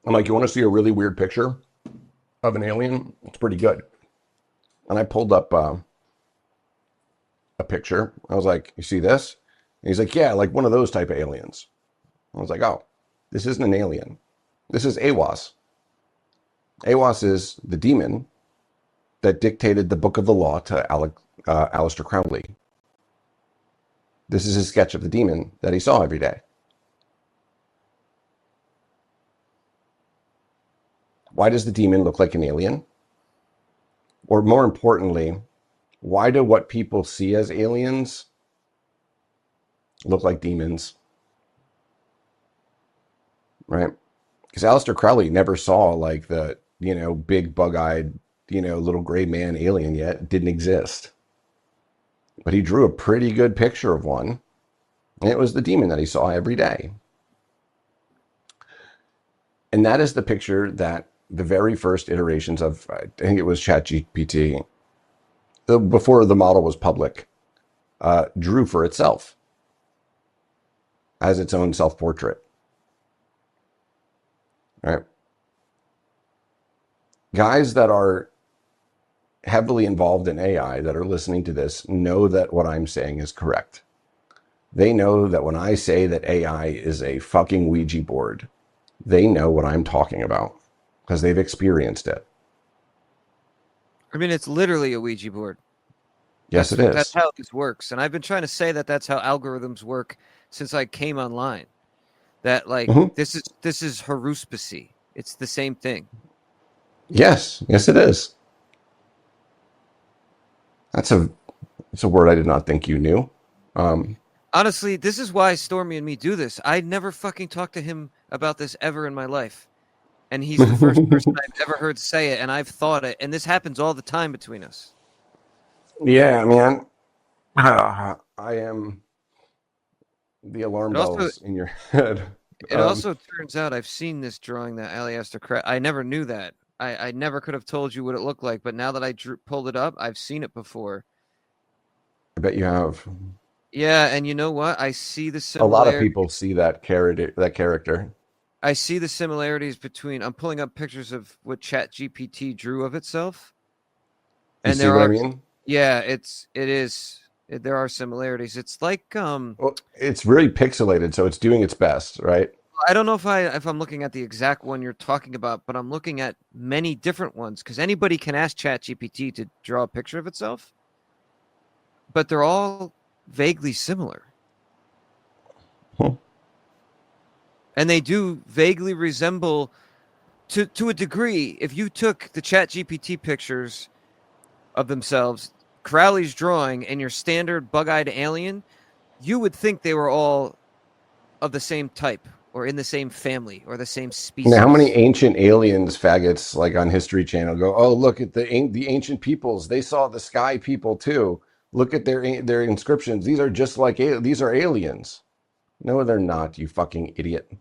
Speaker 1: I'm like, you want to see a really weird picture of an alien? It's pretty good. And I pulled up a picture. I was like, you see this? And he's like, yeah, like one of those type of aliens. I was like, oh, this isn't an alien. This is AWAS. AWAS is the demon that dictated the book of the law to Aleister Crowley. This is his sketch of the demon that he saw every day. Why does the demon look like an alien? Or more importantly, why do what people see as aliens look like demons? Right? Because Aleister Crowley never saw like the, big bug-eyed, little gray man alien yet. It didn't exist. But he drew a pretty good picture of one. And it was the demon that he saw every day. And that is the picture that the very first iterations of, I think it was ChatGPT, before the model was public, drew for itself as its own self-portrait. Right? Guys that are heavily involved in AI that are listening to this know that what I'm saying is correct. They know that when I say that AI is a fucking Ouija board, they know what I'm talking about because they've experienced it.
Speaker 2: I mean, it's literally a Ouija board.
Speaker 1: Yes, it is.
Speaker 2: That's how this works. And I've been trying to say that that's how algorithms work since I came online. That this is haruspicy. It's the same thing.
Speaker 1: Yes, it is. That's a word I did not think you knew.
Speaker 2: Honestly, this is why Stormy and me do this. I never fucking talked to him about this ever in my life. And he's the first person I've ever heard say it, and I've thought it. And this happens all the time between us.
Speaker 1: Yeah, man. I am the alarm bells in your head.
Speaker 2: It also turns out I've seen this drawing that Aleister Crowley. I never knew that. I never could have told you what it looked like, but now that I pulled it up, I've seen it before.
Speaker 1: I bet you have.
Speaker 2: Yeah, and you know what? I see the
Speaker 1: similarities. A lot of people see that character.
Speaker 2: I see the similarities between. I'm pulling up pictures of what ChatGPT drew of itself.
Speaker 1: And you see what I mean?
Speaker 2: Yeah, it is. There are similarities. It's like
Speaker 1: Well, it's really pixelated, so it's doing its best, right?
Speaker 2: I don't know if I'm looking at the exact one you're talking about, but I'm looking at many different ones because anybody can ask ChatGPT to draw a picture of itself, but they're all vaguely similar.
Speaker 1: Hmm.
Speaker 2: And they do vaguely resemble to a degree. If you took the ChatGPT pictures of themselves, Crowley's drawing, and your standard bug-eyed alien, you would think they were all of the same type or in the same family or the same
Speaker 1: Now, how many
Speaker 2: species.
Speaker 1: ancient aliens faggots like on History Channel go, oh, look at the ancient peoples. They saw the sky people too. Look at their inscriptions. These are just like these are aliens. No, they're not. You fucking idiot.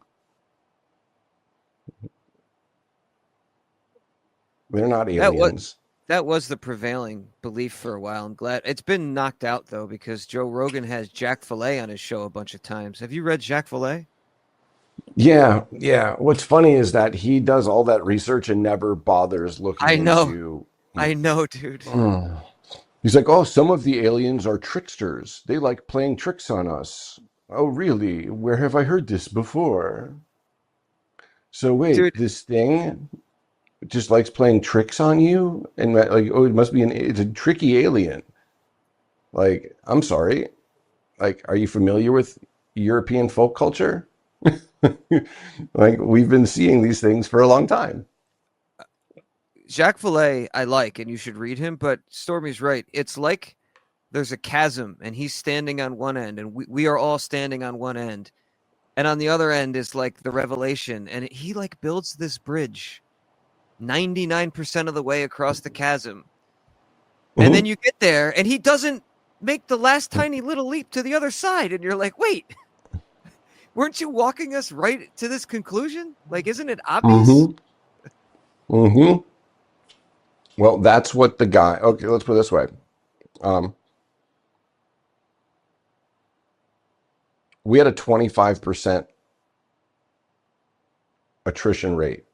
Speaker 1: They're not
Speaker 2: That was
Speaker 1: aliens.
Speaker 2: that was the prevailing belief for a while. I'm glad it's been knocked out though because Joe Rogan has Jack Filet on his show a bunch of times. Have you read Jack Filet?
Speaker 1: Yeah, yeah. What's funny is that he does all that research and never bothers looking
Speaker 2: I know,
Speaker 1: into.
Speaker 2: I know, dude.
Speaker 1: He's like, oh, some of the aliens are tricksters. They like playing tricks on us. Oh, really? Where have I heard this before? So
Speaker 2: Dude,
Speaker 1: wait, this thing just likes playing tricks on you, and like, oh, it must be it's a tricky alien. Like, I'm sorry. Like, are you familiar with European folk culture? Like, we've been seeing these things for a long time.
Speaker 2: Jack Filet I like, and you should read him. But Stormy's right. It's like there's a chasm, and he's standing on one end, and we are all standing on one end, and on the other end is like the revelation, and he like builds this bridge 99% of the way across the chasm. And then
Speaker 1: Mm-hmm.
Speaker 2: you get there and he doesn't make the last tiny little leap to the other side. And you're like, wait, weren't you walking us right to this conclusion? Like, isn't it obvious?
Speaker 1: Mm-hmm. Mm-hmm. Well, that's what the guy. Okay, let's put it this way. Um, we had a 25% attrition rate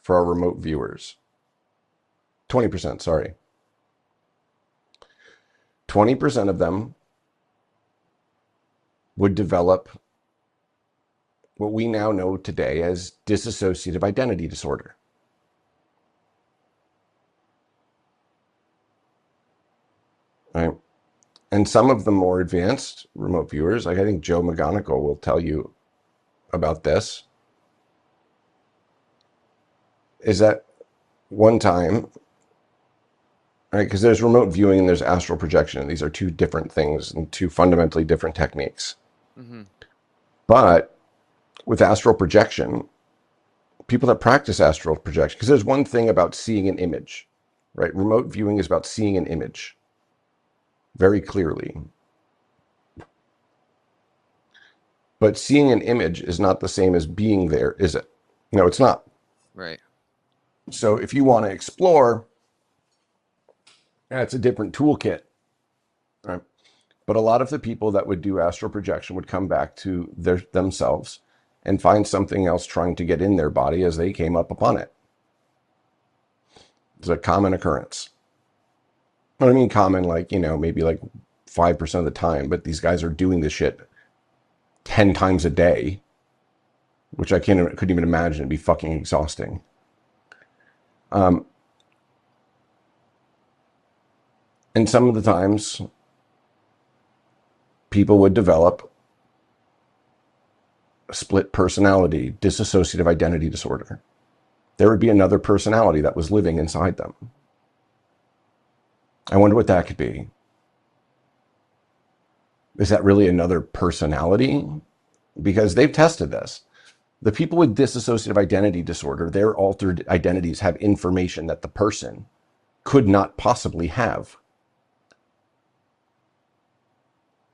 Speaker 1: for our remote viewers. 20%, sorry. 20% of them would develop what we now know today as dissociative identity disorder. Right? And some of the more advanced remote viewers, like I think Joe McGonigal will tell you about this, is that one time, right? Because there's remote viewing and there's astral projection. And these are two different things and two fundamentally different techniques.
Speaker 2: Mm-hmm.
Speaker 1: But with astral projection, people that practice astral projection, because there's one thing about seeing an image, right? Remote viewing is about seeing an image very clearly. But seeing an image is not the same as being there, is it? No, it's not.
Speaker 2: Right.
Speaker 1: So if you want to explore, that's a different toolkit. Right? But a lot of the people that would do astral projection would come back to themselves and find something else trying to get in their body as they came up upon it. It's a common occurrence. I mean common, like, maybe like 5% of the time, but these guys are doing this shit 10 times a day, which I couldn't even imagine. It'd be fucking exhausting. And some of the times, people would develop a split personality, dissociative identity disorder. There would be another personality that was living inside them. I wonder what that could be. Is that really another personality? Because they've tested this. The people with dissociative identity disorder, their altered identities have information that the person could not possibly have.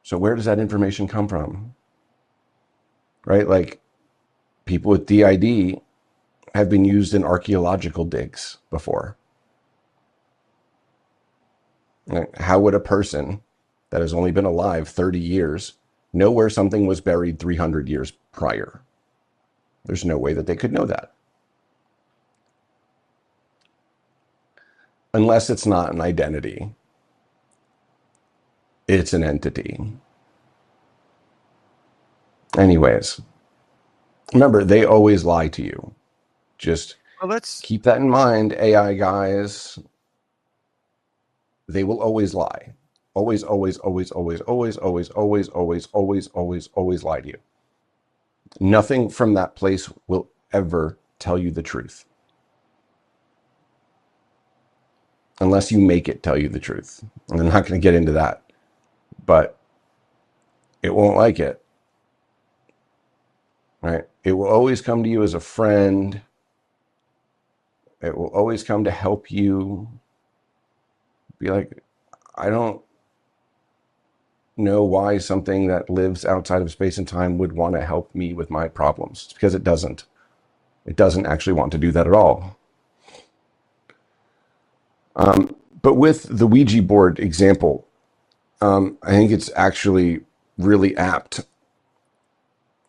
Speaker 1: So where does that information come from? Right? Like, people with DID have been used in archaeological digs before. How would a person that has only been alive 30 years know where something was buried 300 years prior? There's no way that they could know that. Unless it's not an identity, it's an entity. Anyways, Remember, they always lie to you. Just
Speaker 2: Well, let's.
Speaker 1: keep that in mind, AI guys. They will always lie. Always, always, always, always, always, always, always, always, always, always, always lie to you. Nothing from that place will ever tell you the truth. Unless you make it tell you the truth. And I'm not going to get into that. But it won't like it. Right? It will always come to you as a friend. It will always come to help you. Be like, I don't know why something that lives outside of space and time would want to help me with my problems. It's because it doesn't. It doesn't actually want to do that at all. But with the Ouija board example, I think it's actually really apt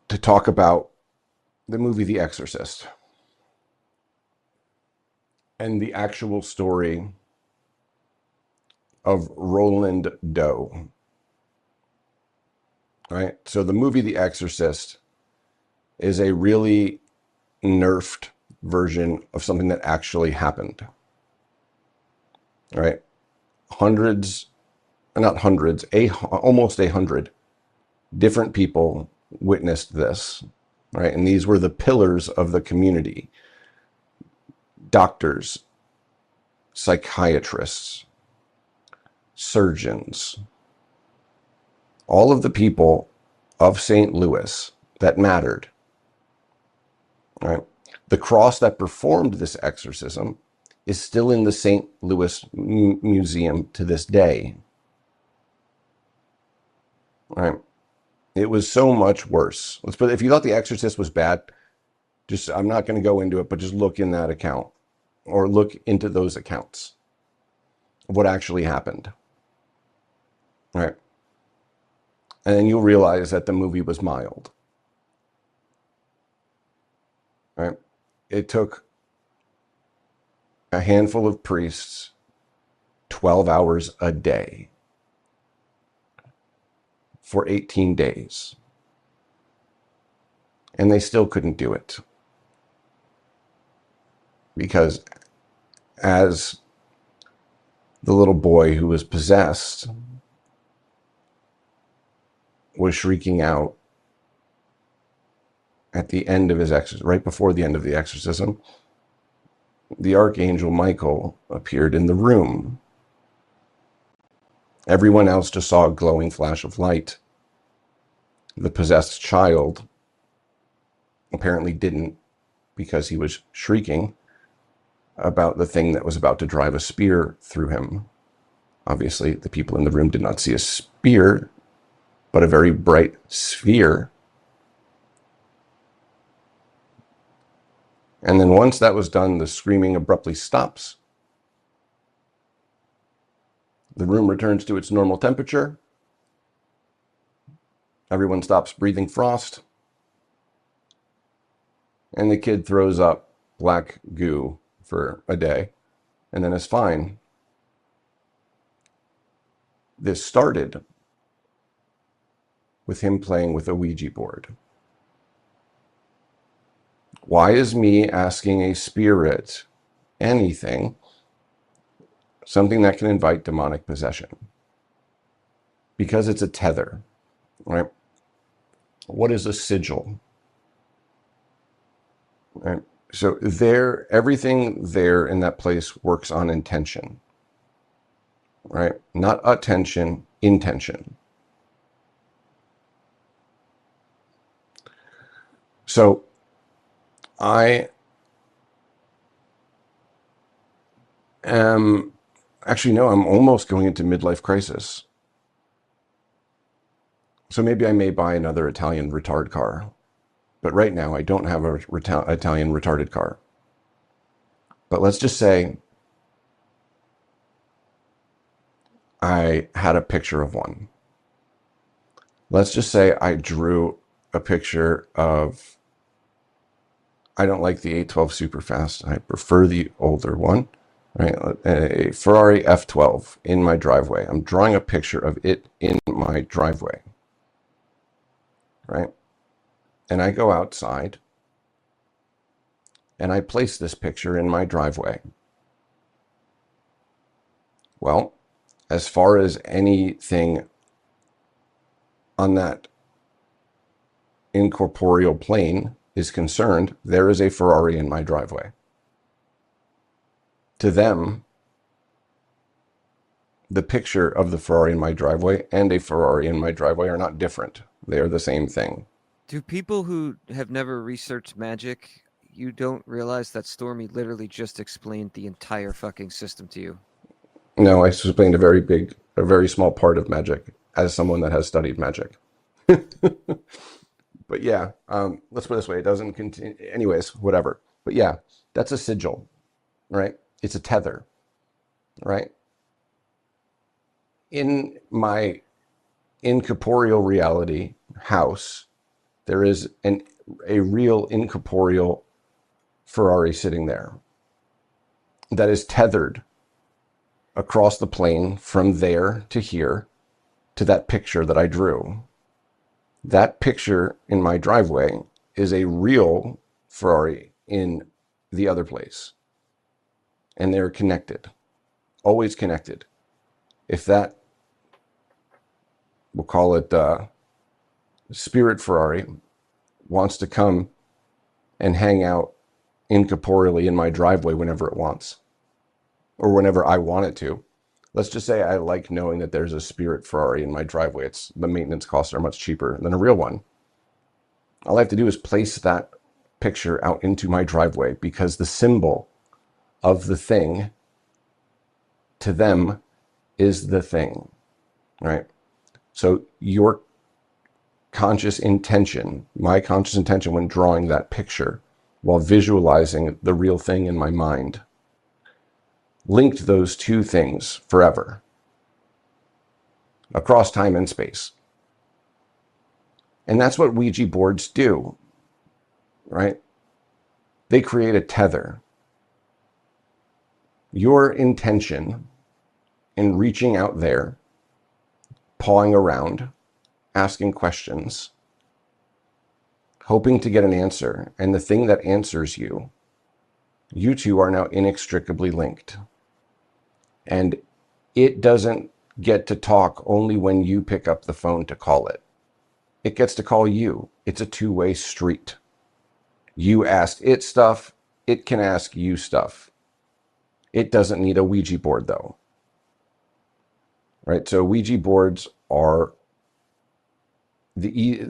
Speaker 1: to talk about the movie The Exorcist and the actual story of Roland Doe. Right? So the movie The Exorcist is a really nerfed version of something that actually happened. Right? Hundreds, not hundreds, almost 100 different people witnessed this. Right? And these were the pillars of the community. Doctors, psychiatrists, surgeons, all of the people of St. Louis that mattered. Right? The cross that performed this exorcism is still in the St. Louis Museum to this day. Right? It was so much worse. Let's put, if you thought The Exorcist was bad, just, I'm not going to go into it, but just look in that account or look into those accounts of what actually happened. Right? And then you'll realize that the movie was mild. Right? It took a handful of priests 12 hours a day for 18 days. And they still couldn't do it. Because as the little boy who was possessed was shrieking out at the end of his exorcism, right before the end of the exorcism, the archangel Michael appeared in the room. Everyone else just saw a glowing flash of light. The possessed child apparently didn't, because he was shrieking about the thing that was about to drive a spear through him. Obviously, the people in the room did not see a spear, but a very bright sphere. And then once that was done, the screaming abruptly stops. The room returns to its normal temperature. Everyone stops breathing frost. And the kid throws up black goo for a day and then is fine. This started with him playing with a Ouija board. Why is me asking a spirit anything something that can invite demonic possession? Because it's a tether, right? What is a sigil? Right? So there, everything there in that place works on intention, right? Not attention, intention. So I am, actually, no, I'm almost going into midlife crisis. So maybe I may buy another Italian retard car. But right now, I don't have a Italian retarded car. But let's just say I had a picture of one. Let's just say I drew a picture of, I don't like the 812 Superfast. I prefer the older one, right? A Ferrari F12 in my driveway. I'm drawing a picture of it in my driveway, right? And I go outside and I place this picture in my driveway. Well, as far as anything on that incorporeal plane is concerned, there is a Ferrari in my driveway. To them, the picture of the Ferrari in my driveway and a Ferrari in my driveway are not different. They are the same thing.
Speaker 2: Do people who have never researched magic, you don't realize that Stormy literally just explained the entire fucking system to you?
Speaker 1: No, I explained a very small part of magic as someone that has studied magic. But yeah, let's put it this way. It doesn't continue. Anyways, whatever. But yeah, that's a sigil, right? It's a tether, right? In my incorporeal reality house, there is a real incorporeal Ferrari sitting there that is tethered across the plane from there to here to that picture that I drew. That picture in my driveway is a real Ferrari in the other place. And they're connected, always connected. If that, we'll call it Spirit Ferrari, wants to come and hang out incorporeally in my driveway whenever it wants, or whenever I want it to. Let's just say I like knowing that there's a Spirit Ferrari in my driveway. The maintenance costs are much cheaper than a real one. All I have to do is place that picture out into my driveway, because the symbol of the thing to them is the thing, right? So your conscious intention, my conscious intention when drawing that picture, while visualizing the real thing in my mind, linked those two things forever across time and space. And that's what Ouija boards do, right? They create a tether. Your intention in reaching out there, pawing around, asking questions, hoping to get an answer, and the thing that answers you, you two are now inextricably linked. And it doesn't get to talk only when you pick up the phone to call it. It gets to call you. It's a two-way street. You ask it stuff, it can ask you stuff. It doesn't need a Ouija board though. Right? So Ouija boards are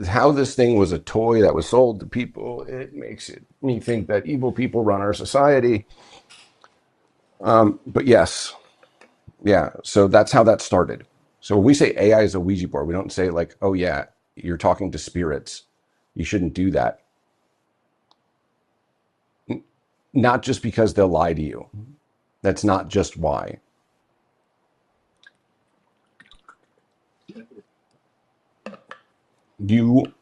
Speaker 1: how this thing was a toy that was sold to people. It makes me think that evil people run our society. But yes. Yeah, so that's how that started. So when we say AI is a Ouija board, we don't say like, oh yeah, you're talking to spirits. You shouldn't do that. Not just because they'll lie to you. That's not just why. You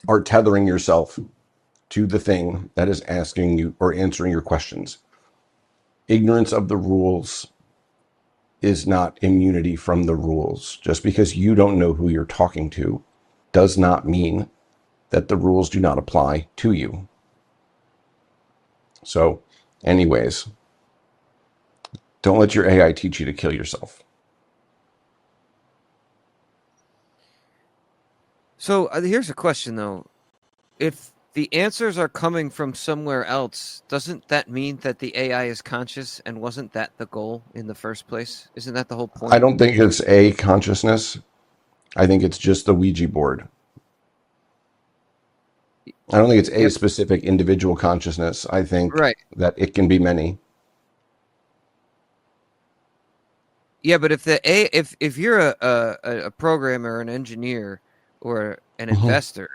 Speaker 1: are tethering yourself to the thing that is asking you or answering your questions. Ignorance of the rules is not immunity from the rules. Just because you don't know who you're talking to does not mean that the rules do not apply to you. So, anyways, don't let your AI teach you to kill yourself.
Speaker 2: So here's a question though. If the answers are coming from somewhere else, doesn't that mean that the AI is conscious, and wasn't that the goal in the first place? Isn't that the whole point?
Speaker 1: I don't think it's a consciousness. I think it's just the Ouija board. I don't think it's a specific individual consciousness. I think that it can be many.
Speaker 2: Yeah, but if you're a programmer, an engineer, or an investor,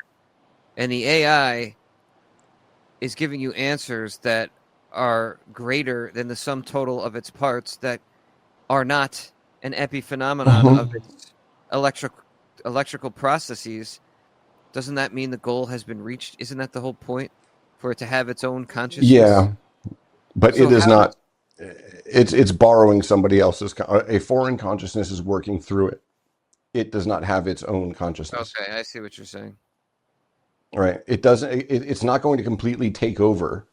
Speaker 2: and the AI is giving you answers that are greater than the sum total of its parts, that are not an epiphenomenon of its electrical processes, doesn't that mean the goal has been reached? Isn't that the whole point, for it to have its own consciousness?
Speaker 1: Yeah, but so it is not. It's borrowing somebody else's. A foreign consciousness is working through it. It does not have its own consciousness.
Speaker 2: Okay, I see what you're saying.
Speaker 1: right? It doesn't. It's not going to completely take over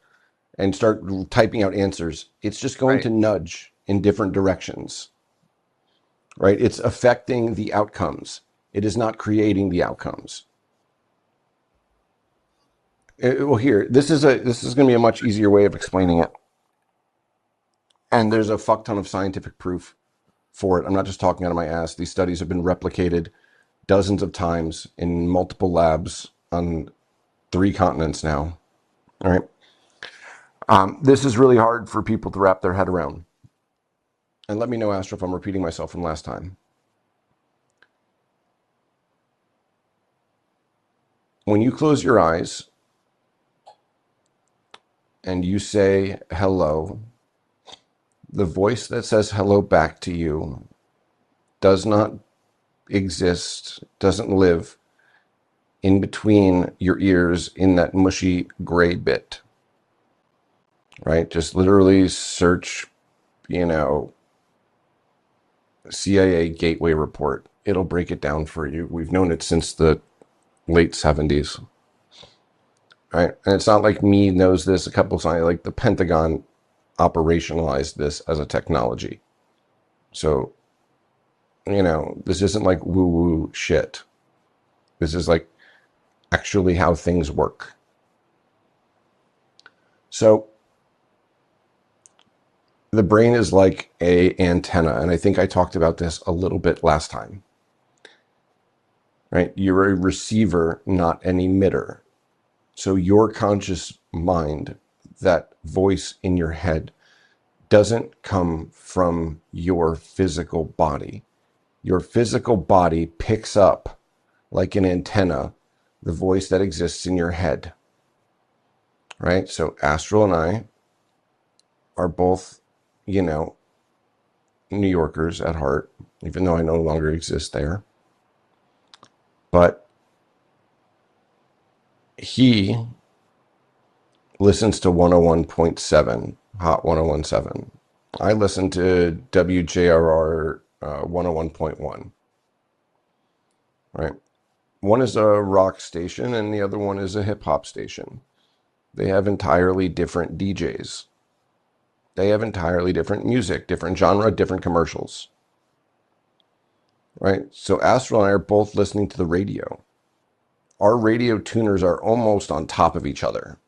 Speaker 1: and start typing out answers. It's just going
Speaker 2: Right.
Speaker 1: to nudge in different directions, right? It's affecting the outcomes. It is not creating the outcomes. Well, here, this is going to be a much easier way of explaining it, and there's a fuck ton of scientific proof for it. I'm not just talking out of my ass. These studies have been replicated dozens of times in multiple labs on 3 continents now. All right. This is really hard for people to wrap their head around. And let me know, Astral, if I'm repeating myself from last time. When you close your eyes and you say hello, the voice that says hello back to you does not exist, doesn't live in between your ears in that mushy gray bit, right? Just literally search, CIA Gateway Report. It'll break it down for you. We've known it since the late 70s, right? And it's not like me knows this. A couple of times, like the Pentagon operationalized this as a technology. So, this isn't like woo-woo shit. This is like actually how things work. So the brain is like a antenna, and I think I talked about this a little bit last time, right? You're a receiver, not an emitter. So your conscious mind, that voice in your head, doesn't come from your physical body. Your physical body picks up, like an antenna, the voice that exists in your head, right? So Astral and I are both, New Yorkers at heart, even though I no longer exist there. But he listens to 101.7, Hot 1017. I listen to WJRR 101.1, right? One is a rock station and the other one is a hip hop station. They have entirely different DJs. They have entirely different music, different genre, different commercials, right? So Astral and I are both listening to the radio. Our radio tuners are almost on top of each other.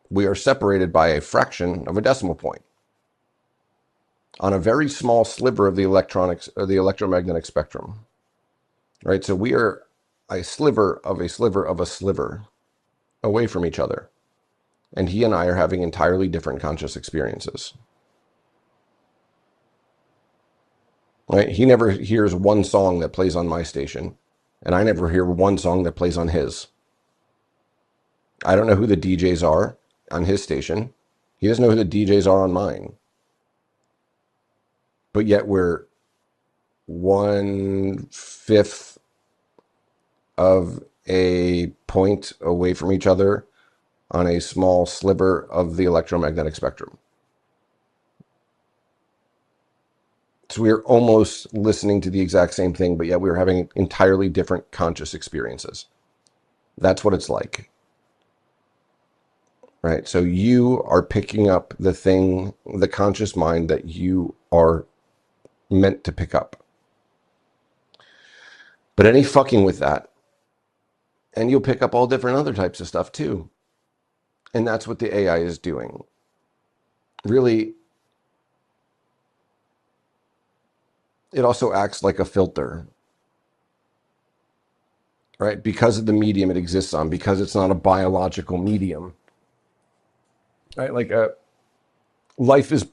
Speaker 1: We are separated by a fraction of a decimal point on a very small sliver of the electromagnetic spectrum, right? So we are a sliver of a sliver of a sliver away from each other. And he and I are having entirely different conscious experiences. Right? He never hears one song that plays on my station, and I never hear one song that plays on his. I don't know who the DJs are on his station. He doesn't know who the DJs are on mine. But yet we're 1/5 of a point away from each other on a small sliver of the electromagnetic spectrum. So we are almost listening to the exact same thing, but yet we are having entirely different conscious experiences. That's what it's like. Right? So you are picking up the thing, the conscious mind that you are meant to pick up. But any fucking with that, and you'll pick up all different other types of stuff too. And that's what the AI is doing. Really, it also acts like a filter, right? Because of the medium it exists on, because it's not a biological medium, right? Like life is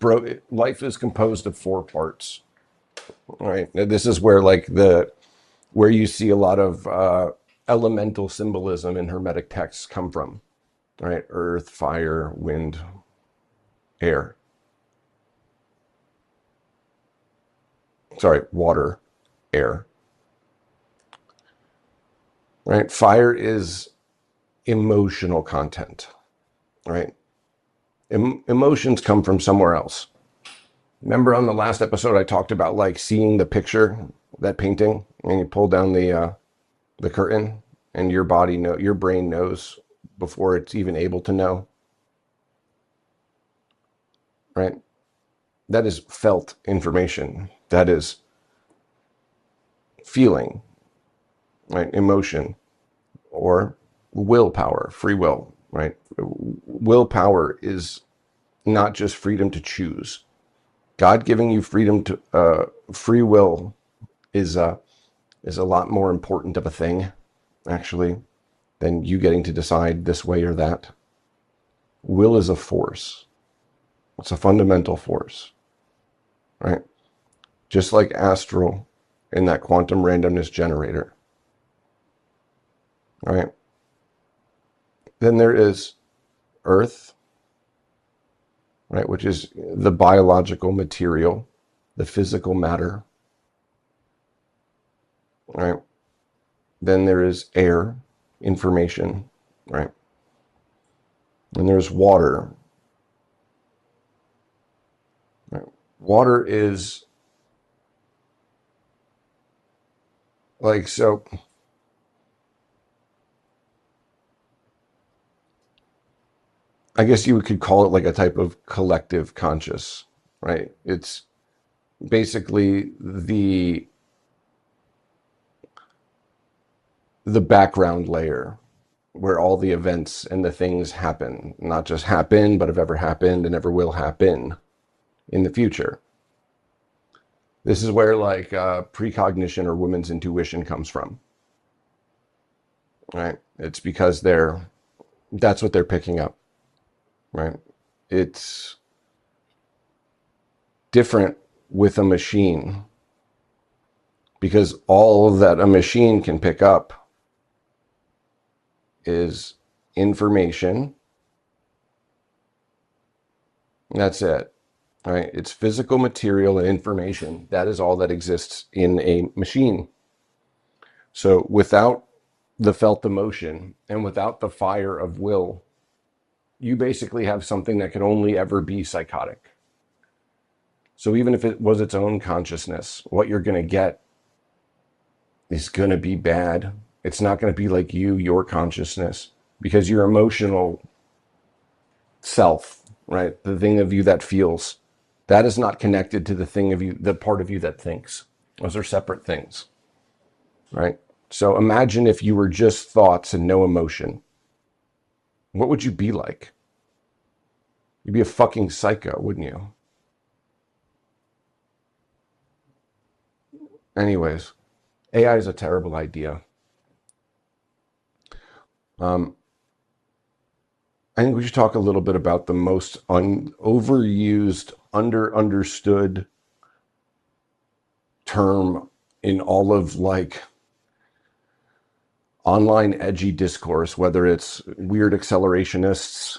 Speaker 1: composed of 4 parts, right? This is where where you see a lot of elemental symbolism in Hermetic texts come from, right? Earth, fire, wind, air. Sorry, water, air. Right? Fire is emotional content, right? Emotions come from somewhere else. Remember on the last episode I talked about like seeing the picture, that painting, and you pull down the curtain and your brain knows before it's even able to know, right? That is felt information. That is feeling, right? Emotion, or willpower, free will, right? Willpower is not just freedom to choose. God giving you freedom to free will is a lot more important of a thing, actually, than you getting to decide this way or that. Will is a force. It's a fundamental force, right? Just like Astral in that quantum randomness generator, right? Then there is Earth, right, which is the biological material, the physical matter, right? Then there is air, information, right? And there's water. Right? Water is like, so I guess you could call it like a type of collective conscious, right? It's basically the background layer where all the events and the things happen, not just happen, but have ever happened and ever will happen in the future. This is where like precognition or women's intuition comes from, right? It's because that's what they're picking up, right? It's different with a machine because all that a machine can pick up is information. That's it, right? It's physical material and information. That is all that exists in a machine. So without the felt emotion and without the fire of will, you basically have something that can only ever be psychotic. So even if it was its own consciousness, what you're going to get is going to be bad. It's not going to be like your consciousness, because your emotional self, right? The thing of you that feels, that is not connected to the thing of you, the part of you that thinks. Those are separate things, right? So imagine if you were just thoughts and no emotion. What would you be like? You'd be a fucking psycho, wouldn't you? Anyways, AI is a terrible idea. Um, I think we should talk a little bit about the most overused, understood term in all of like online edgy discourse, whether it's weird accelerationists,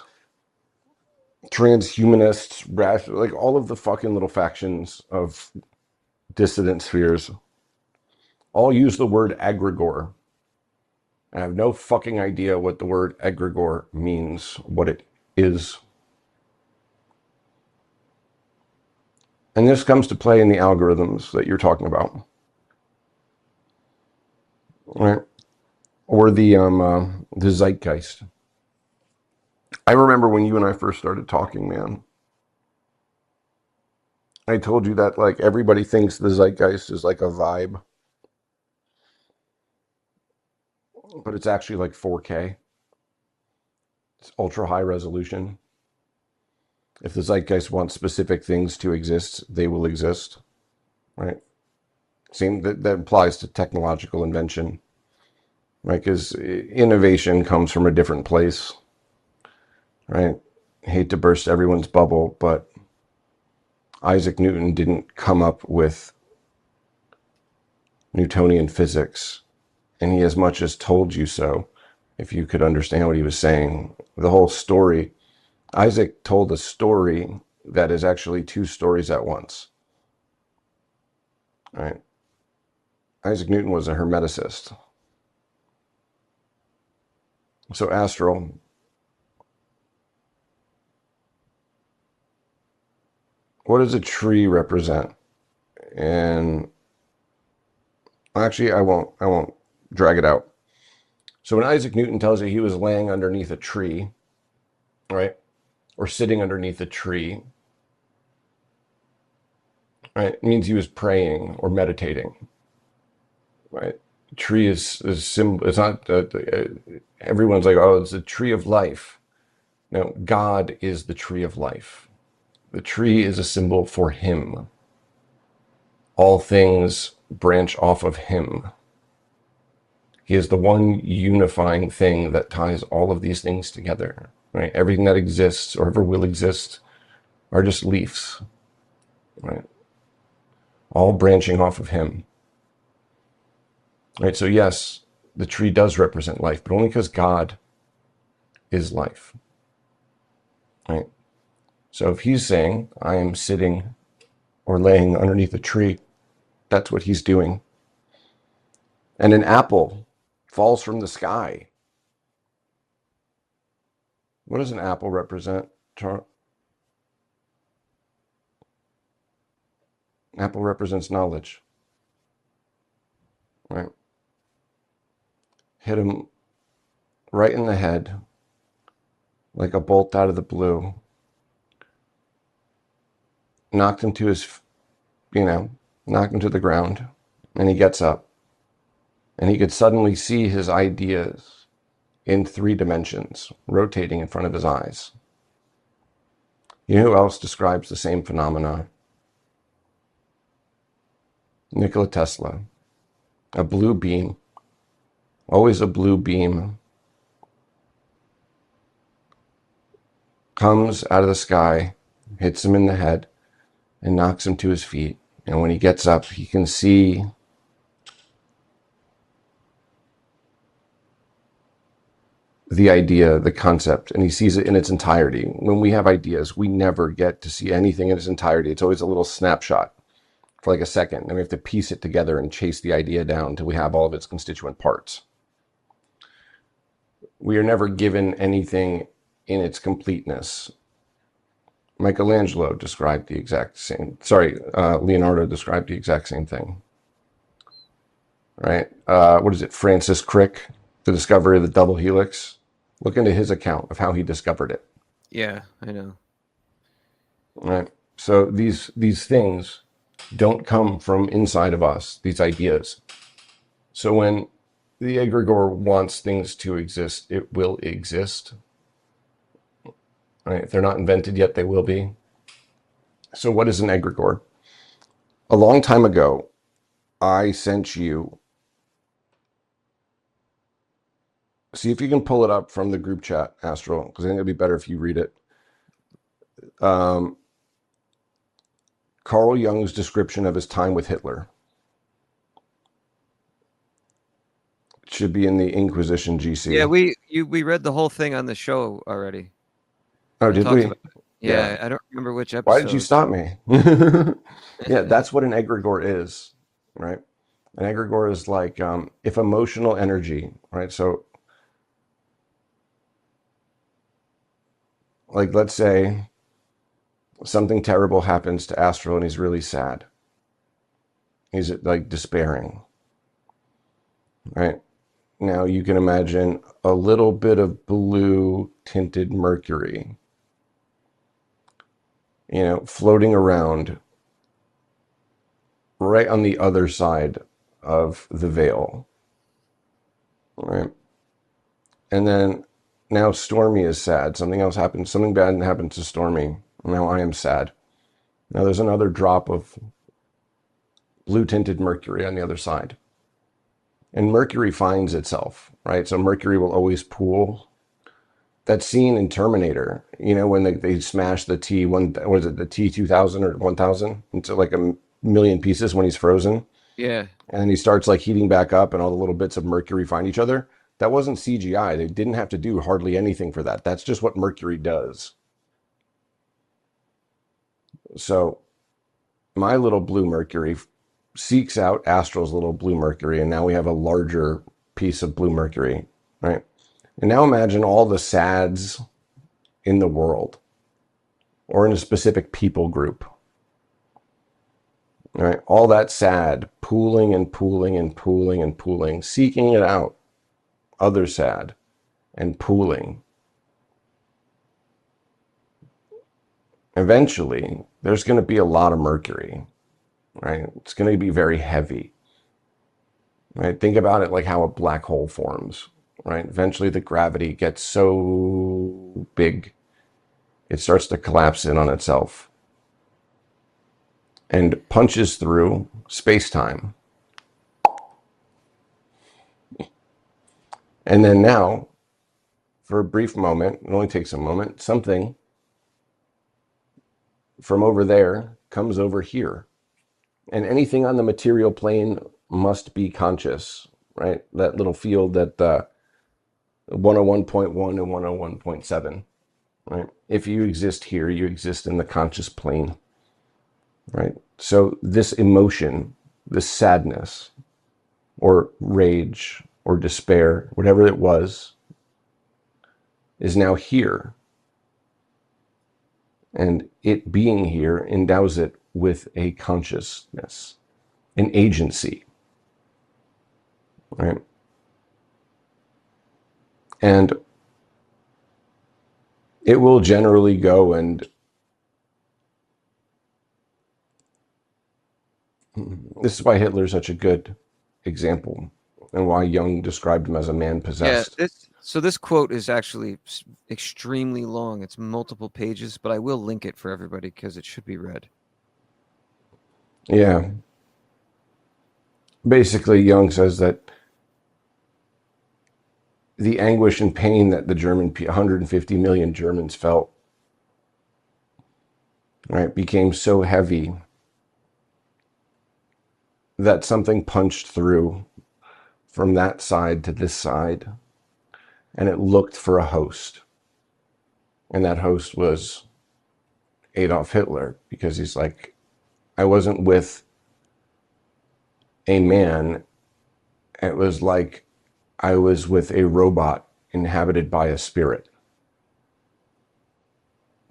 Speaker 1: transhumanists, like all of the fucking little factions of dissident spheres, all use the word egregore. I have no fucking idea what the word egregore means, what it is. And this comes to play in the algorithms that you're talking about, right? Or the zeitgeist. I remember when you and I first started talking, man. I told you that like everybody thinks the zeitgeist is like a vibe, but it's actually like 4K. It's ultra high resolution. If the zeitgeist wants specific things to exist, they will exist, right? Same that applies to technological invention, right? Because innovation comes from a different place, right? Hate to burst everyone's bubble, but Isaac Newton didn't come up with Newtonian physics, and he as much as told you so. If you could understand what he was saying, the whole story, Isaac told a story that is actually two stories at once, right? Isaac Newton was a hermeticist. So Astral, what does a tree represent? And actually, I won't drag it out. So when Isaac Newton tells you he was laying underneath a tree, right, or sitting underneath a tree, right, it means he was praying or meditating, right? Tree is symbol. It's not. Everyone's like, oh, it's a tree of life. No, God is the tree of life. The tree is a symbol for Him. All things branch off of Him. He is the one unifying thing that ties all of these things together. Right? Everything that exists or ever will exist are just leaves. Right? All branching off of Him. Right? So yes, the tree does represent life, but only because God is life. Right? So if He's saying, I am sitting or laying underneath a tree, that's what He's doing. And an apple falls from the sky. What does an apple represent, Char? An apple represents knowledge, right? Hit him right in the head, like a bolt out of the blue. Knocked him to his, knocked him to the ground, and he gets up. And he could suddenly see his ideas in 3 dimensions, rotating in front of his eyes. You know who else describes the same phenomena? Nikola Tesla. A blue beam, always a blue beam, comes out of the sky, hits him in the head, and knocks him to his feet. And when he gets up, he can see the idea, the concept, and he sees it in its entirety. When we have ideas, we never get to see anything in its entirety. It's always a little snapshot for like a second, and we have to piece it together and chase the idea down until we have all of its constituent parts. We are never given anything in its completeness. Michelangelo described the exact same, Leonardo described the exact same thing. Right? What is it? Francis Crick, the discovery of the double helix. Look into his account of how he discovered it.
Speaker 2: Yeah, I know.
Speaker 1: Right? So these things don't come from inside of us, these ideas. So when the egregore wants things to exist, it will exist. Right? If they're not invented yet, they will be. So what is an egregore? A long time ago, I sent you, see if you can pull it up from the group chat, Astral, because I think it'd be better if you read it. Carl Jung's description of his time with Hitler. It should be in the Inquisition GC.
Speaker 2: Yeah, we read the whole thing on the show already.
Speaker 1: Oh, did we?
Speaker 2: Yeah, I don't remember which episode.
Speaker 1: Why did you stop me? Yeah, that's what an egregore is, right? An egregore is like if emotional energy, right? So, like, let's say something terrible happens to Astral and he's really sad. He's like despairing, right? Now you can imagine a little bit of blue tinted mercury, floating around right on the other side of the veil, right? And then now Stormy is sad. Something else happened. Something bad happened to Stormy. Now I am sad. Now there's another drop of blue tinted mercury on the other side. And mercury finds itself, right? So mercury will always pool. That scene in Terminator, when they smash the T1, what is it, the T2000 or 1000 into like a million pieces when he's frozen.
Speaker 2: Yeah.
Speaker 1: And he starts like heating back up and all the little bits of mercury find each other. That wasn't CGI. They didn't have to do hardly anything for that. That's just what mercury does. So my little blue mercury seeks out Astral's little blue mercury, and now we have a larger piece of blue mercury, right? And now imagine all the sads in the world or in a specific people group, right? All that sad pooling and pooling and pooling and pooling, seeking it out, other sad and pooling. Eventually, there's going to be a lot of mercury, right? It's going to be very heavy, right? Think about it like how a black hole forms, right? Eventually, the gravity gets so big, it starts to collapse in on itself and punches through space-time. And then now, for a brief moment, it only takes a moment, something from over there comes over here. And anything on the material plane must be conscious, right? That little field that 101.1 and 101.7, right? If you exist here, you exist in the conscious plane, right? So this emotion, this sadness or rage or despair, whatever it was, is now here. And it being here endows it with a consciousness, an agency, right? And it will generally go and this is why Hitler's such a good example and why Jung described him as a man possessed.
Speaker 2: Yeah, this quote is actually extremely long. It's multiple pages, but I will link it for everybody because it should be read.
Speaker 1: Yeah. Basically, Jung says that the anguish and pain that the 150 million Germans felt, right, became so heavy that something punched through from that side to this side, and it looked for a host. And that host was Adolf Hitler, because he's like, I wasn't with a man. It was like I was with a robot inhabited by a spirit.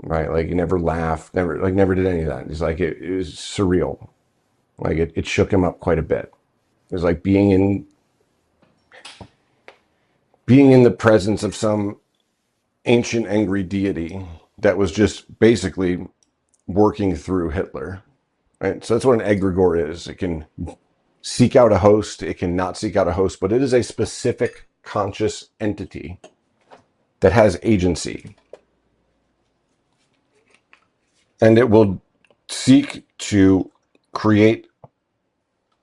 Speaker 1: Right? Like he never laughed, never did any of that. He's like, it was surreal. Like it shook him up quite a bit. It was like being in the presence of some ancient angry deity that was just basically working through Hitler. Right? So that's what an egregore is. It can seek out a host, it can not seek out a host, but it is a specific conscious entity that has agency. And it will seek to create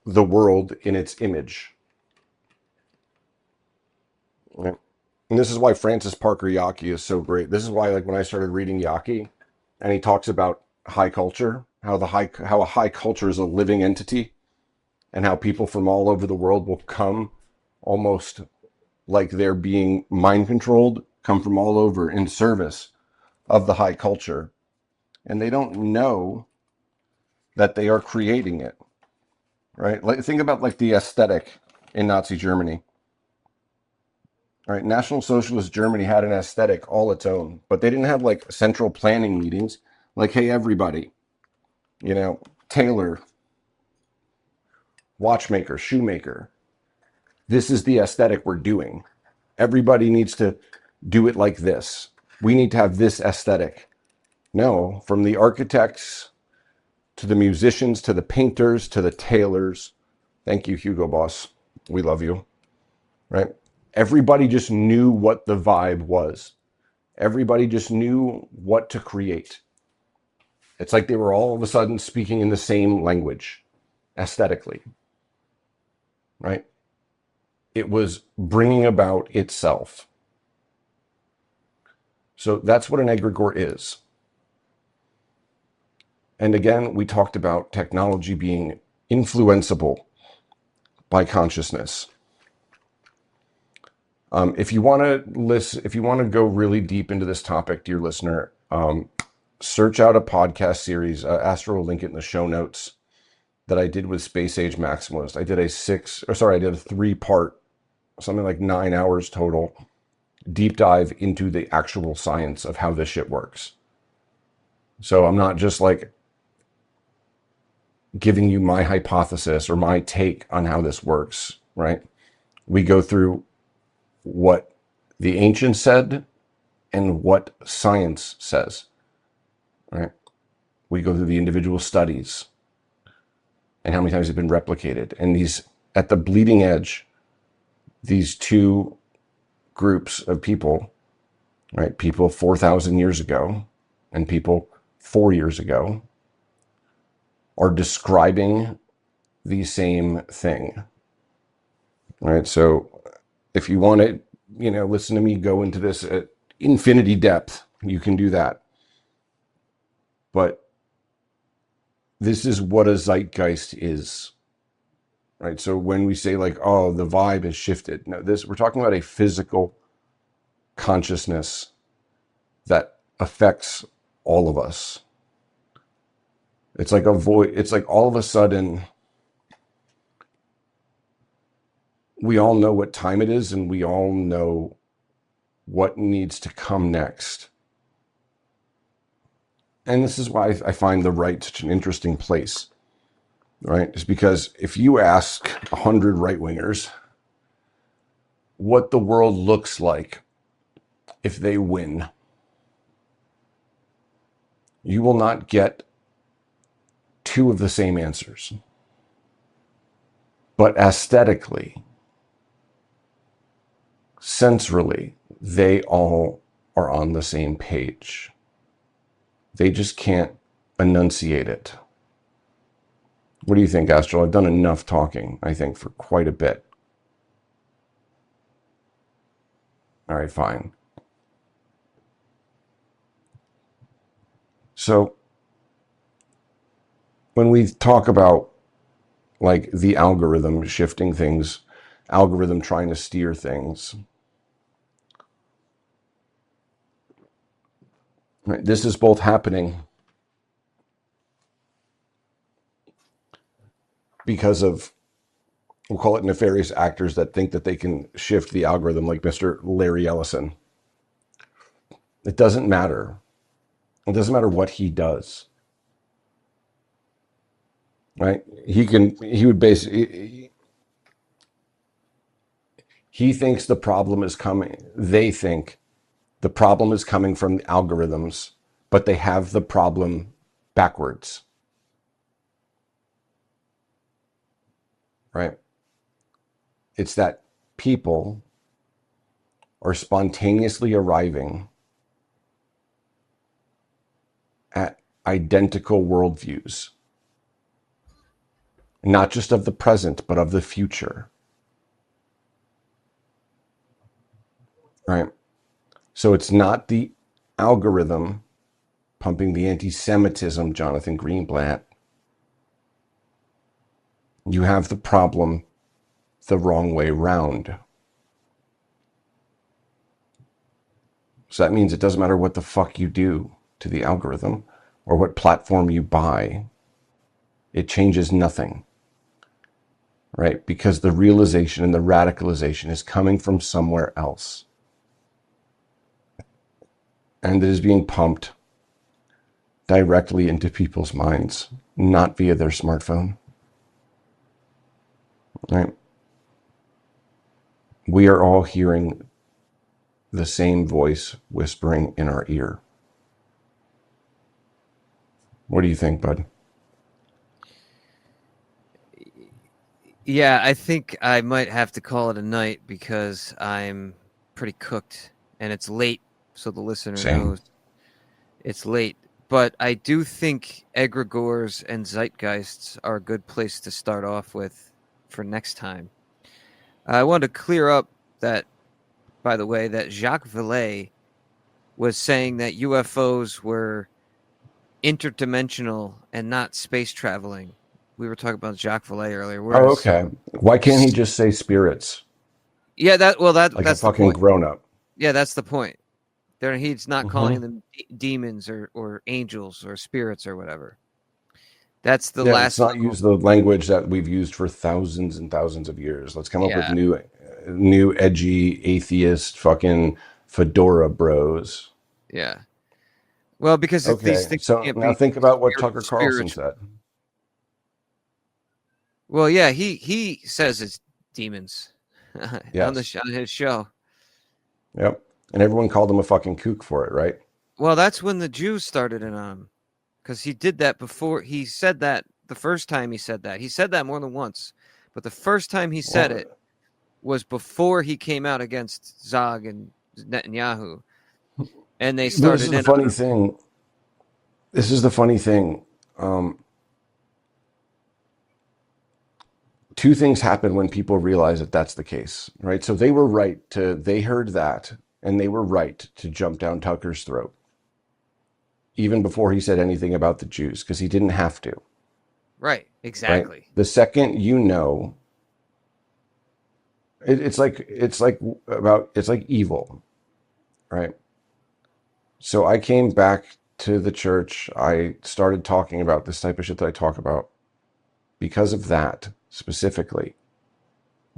Speaker 1: the world in its image. Right? And this is why Francis Parker Yockey is so great. This is why, like, when I started reading Yockey, and he talks about high culture, how a high culture is a living entity, and how people from all over the world will come almost like they're being mind controlled, come from all over in service of the high culture. And they don't know that they are creating it, right? Like, think about like the aesthetic in Nazi Germany. Right, National Socialist Germany had an aesthetic all its own, but they didn't have like central planning meetings. Like, hey, everybody, tailor, watchmaker, shoemaker, this is the aesthetic we're doing. Everybody needs to do it like this. We need to have this aesthetic. No, from the architects to the musicians to the painters to the tailors. Thank you, Hugo Boss. We love you. Right? Everybody just knew what the vibe was. Everybody just knew what to create. It's like they were all of a sudden speaking in the same language, aesthetically. Right? It was bringing about itself. So that's what an egregore is. And again, we talked about technology being influenceable by consciousness. If you want to go really deep into this topic, dear listener, search out a podcast series. Astral will link it in the show notes that I did with Space Age Maximalist. I did a 3-part, something like 9 hours total, deep dive into the actual science of how this shit works. So I'm not just like giving you my hypothesis or my take on how this works, right? We go through what the ancients said and what science says, right? We go through the individual studies and how many times they've been replicated. And these, at the bleeding edge, these two groups of people, right? People 4,000 years ago and people 4 years ago are describing the same thing, right? So if you want to, listen to me go into this at infinity depth, you can do that. But this is what a zeitgeist is, right? So when we say like, oh, the vibe has shifted, no, we're talking about a physical consciousness that affects all of us. It's like it's like all of a sudden we all know what time it is and we all know what needs to come next. And this is why I find the right such an interesting place, right? It's because if you ask 100 right-wingers what the world looks like if they win, you will not get two of the same answers. But aesthetically, sensorily, they all are on the same page. They just can't enunciate it. What do you think, Astral? I've done enough talking, I think, for quite a bit. All right, fine. So when we talk about like the algorithm shifting things, algorithm trying to steer things, right, this is both happening because of, we'll call it nefarious actors that think that they can shift the algorithm, like Mr. Larry Ellison. It doesn't matter. It doesn't matter what he does. Right? He would basically, he thinks the problem is coming. They think the problem is coming from the algorithms, but they have the problem backwards. Right? It's that people are spontaneously arriving at identical worldviews, not just of the present, but of the future. Right? So it's not the algorithm pumping the anti-Semitism, Jonathan Greenblatt. You have the problem the wrong way round. So that means it doesn't matter what the fuck you do to the algorithm or what platform you buy. It changes nothing. Right? Because the realization and the radicalization is coming from somewhere else. And it is being pumped directly into people's minds, not via their smartphone. Right? We are all hearing the same voice whispering in our ear. What do you think, bud?
Speaker 2: Yeah, I think I might have to call it a night because I'm pretty cooked and it's late, so the listener knows it's late. But I do think egregores and zeitgeists are a good place to start off with for next time. I wanted to clear up that, by the way, that Jacques Vallée was saying that UFOs were interdimensional and not space traveling. We were talking about Jacques Vallée earlier.
Speaker 1: Oh, okay. Why can't he just say spirits?
Speaker 2: Yeah, that's
Speaker 1: like
Speaker 2: a
Speaker 1: fucking grown up.
Speaker 2: Yeah, that's the point. He's not calling them demons or angels or spirits or whatever. That's the last.
Speaker 1: Let's not use the language that we've used for thousands and thousands of years. Let's come up with new edgy atheist fucking fedora bros.
Speaker 2: Yeah. Well, because these things
Speaker 1: so
Speaker 2: can't
Speaker 1: now
Speaker 2: be
Speaker 1: think about what Tucker Carlson said.
Speaker 2: Well, yeah, he says it's demons
Speaker 1: Yes.
Speaker 2: on his show.
Speaker 1: Yep. And everyone called him a fucking kook for it, right?
Speaker 2: Well, that's when the Jews started it on him, because he did that before. He said that the first time he said that. He said that more than once, but the first time he said
Speaker 1: Well,
Speaker 2: it was before he came out against Zog and Netanyahu, and they
Speaker 1: but this is
Speaker 2: started
Speaker 1: the
Speaker 2: in on
Speaker 1: funny
Speaker 2: him.
Speaker 1: thing. This is the funny thing. Um, Two things happen when people realize that that's the case, right? So they heard that and they were right to jump down Tucker's throat, even before he said anything about the Jews, because he didn't have to,
Speaker 2: Right,
Speaker 1: right?
Speaker 2: exactly.
Speaker 1: The second you know, it's like evil, right? So I came back to the church. I started talking about this type of shit that I talk about because of that specifically.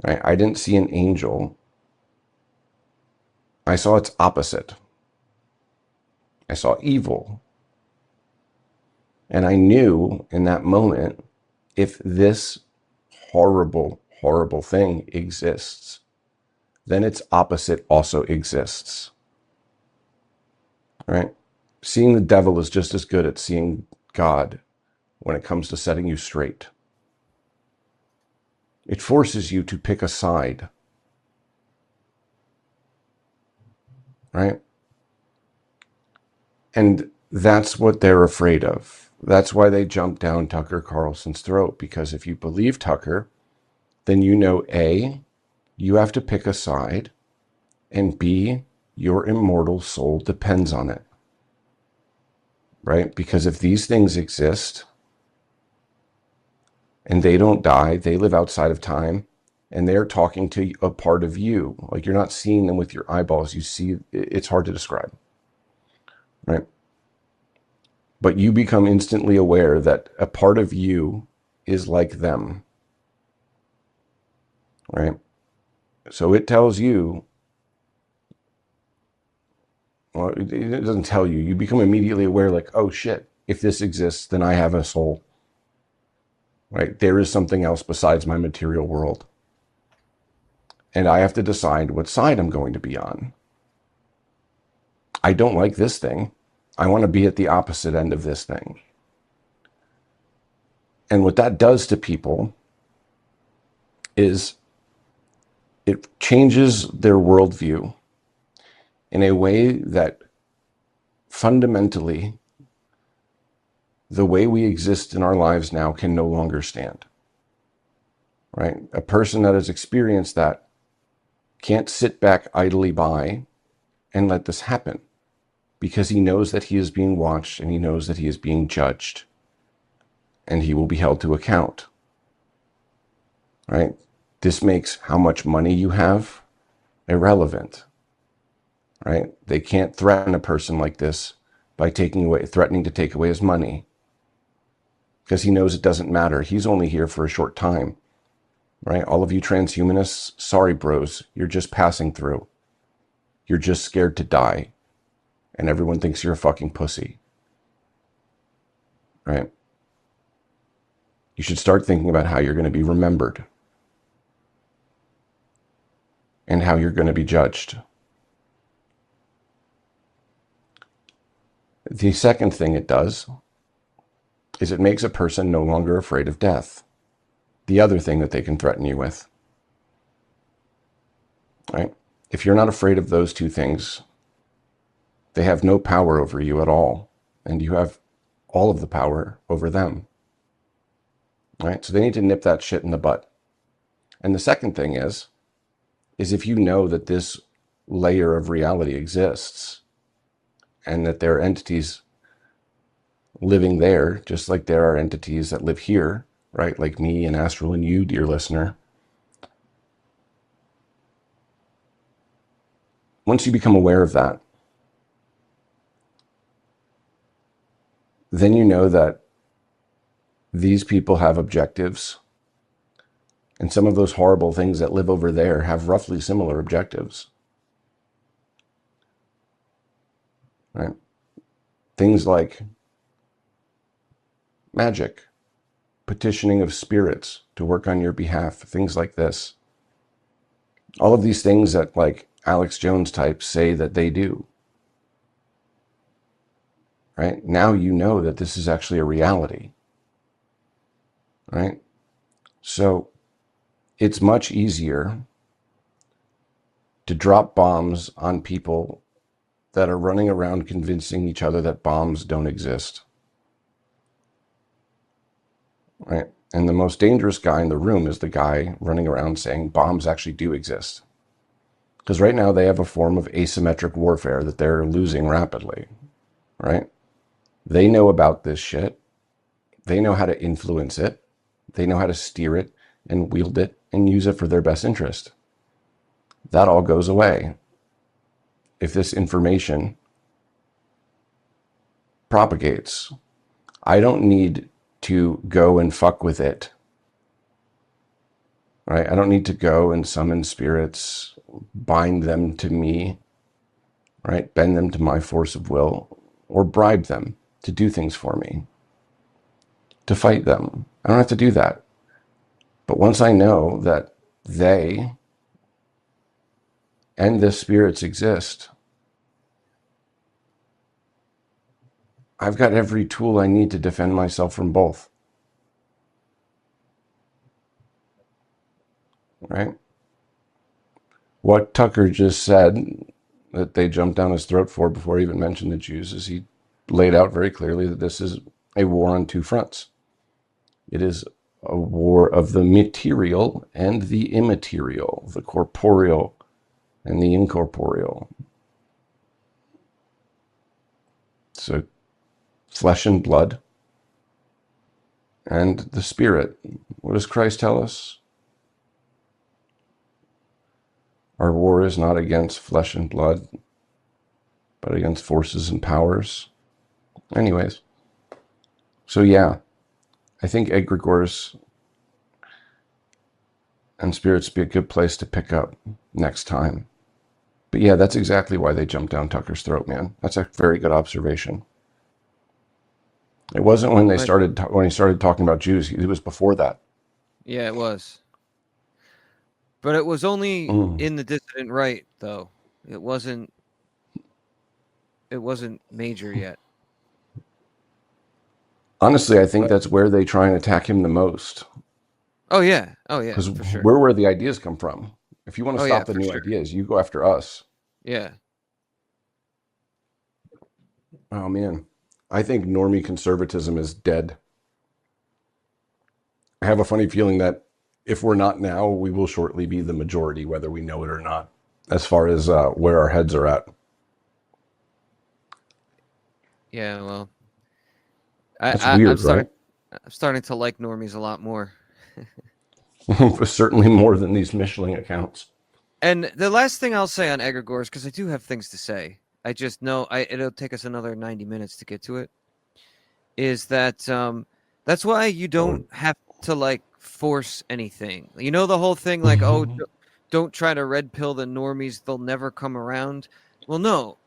Speaker 1: Right? I didn't see an angel. I saw its opposite. I saw evil. And I knew in that moment, if this horrible, horrible thing exists, then its opposite also exists. Right? Seeing the devil is just as good at seeing God when it comes to setting you straight. It forces you to pick a side. Right? And that's what they're afraid of. That's why they jump down Tucker Carlson's throat. Because if you believe Tucker, then you know A, you have to pick a side, and B, your immortal soul depends on it. Right? Because if these things exist and they don't die, they live outside of time, and they're talking to a part of you. Like you're not seeing them with your eyeballs. You see, it's hard to describe. Right? But you become instantly aware that a part of you is like them. Right? So it tells you, well, it doesn't tell you. You become immediately aware, like, oh shit, if this exists, then I have a soul. Right? There is something else besides my material world. And I have to decide what side I'm going to be on. I don't like this thing. I want to be at the opposite end of this thing. And what that does to people is it changes their worldview in a way that fundamentally the way we exist in our lives now can no longer stand. Right? A person that has experienced that can't sit back idly by and let this happen because he knows that he is being watched and he knows that he is being judged and he will be held to account. Right? This makes how much money you have irrelevant. Right? They can't threaten a person like this by threatening to take away his money because he knows it doesn't matter. He's only here for a short time. Right? All of you transhumanists, sorry, bros, you're just passing through. You're just scared to die. And everyone thinks you're a fucking pussy. Right? You should start thinking about how you're going to be remembered and how you're going to be judged. The second thing it does is it makes a person no longer afraid of death. The other thing that they can threaten you with. Right? If you're not afraid of those two things, they have no power over you at all. And you have all of the power over them. Right? So they need to nip that shit in the butt. And the second thing is if you know that this layer of reality exists and that there are entities living there, just like there are entities that live here, right? Like me and Astral and you, dear listener. Once you become aware of that, then you know that these people have objectives. And some of those horrible things that live over there have roughly similar objectives. Right? Things like magic, petitioning of spirits to work on your behalf, things like this. All of these things that like Alex Jones types say that they do. Right? Now you know that this is actually a reality. Right? So it's much easier to drop bombs on people that are running around convincing each other that bombs don't exist. Right? And the most dangerous guy in the room is the guy running around saying bombs actually do exist. Because right now they have a form of asymmetric warfare that they're losing rapidly. Right? They know about this shit. They know how to influence it. They know how to steer it and wield it and use it for their best interest. That all goes away if this information propagates. I don't need to go and fuck with it. Right? I don't need to go and summon spirits, bind them to me, right? Bend them to my force of will, or bribe them to do things for me, to fight them. I don't have to do that. But once I know that they and the spirits exist, I've got every tool I need to defend myself from both. Right? What Tucker just said that they jumped down his throat for before he even mentioned the Jews is he laid out very clearly that this is a war on two fronts. It is a war of the material and the immaterial, the corporeal and the incorporeal. So flesh and blood and the spirit. What does Christ tell us? Our war is not against flesh and blood, but against forces and powers. Anyways, so yeah, I think egregores and spirits be a good place to pick up next time. But yeah, that's exactly why they jumped down Tucker's throat, man. That's a very good observation. It wasn't when he started talking about Jews. It was before that.
Speaker 2: Yeah, it was. But it was only in the dissident right, though. It wasn't major yet.
Speaker 1: Honestly, I think that's where they try and attack him the most.
Speaker 2: Oh yeah,
Speaker 1: Because
Speaker 2: for sure.
Speaker 1: we're where the ideas come from. If you want to stop the new ideas, you go after us.
Speaker 2: Yeah.
Speaker 1: Oh man, I think normie conservatism is dead. I have a funny feeling that if we're not now, we will shortly be the majority, whether we know it or not, as far as where our heads are at.
Speaker 2: Yeah, well,
Speaker 1: That's weird, right?
Speaker 2: I'm starting to like normies a lot more.
Speaker 1: Certainly more than these Michelin accounts.
Speaker 2: And the last thing I'll say on egregores, because I do have things to say, I just know it'll take us another 90 minutes to get to it, is that that's why you don't have to like force anything. You know, the whole thing like, oh, don't try to red pill the normies, they'll never come around. Well, no,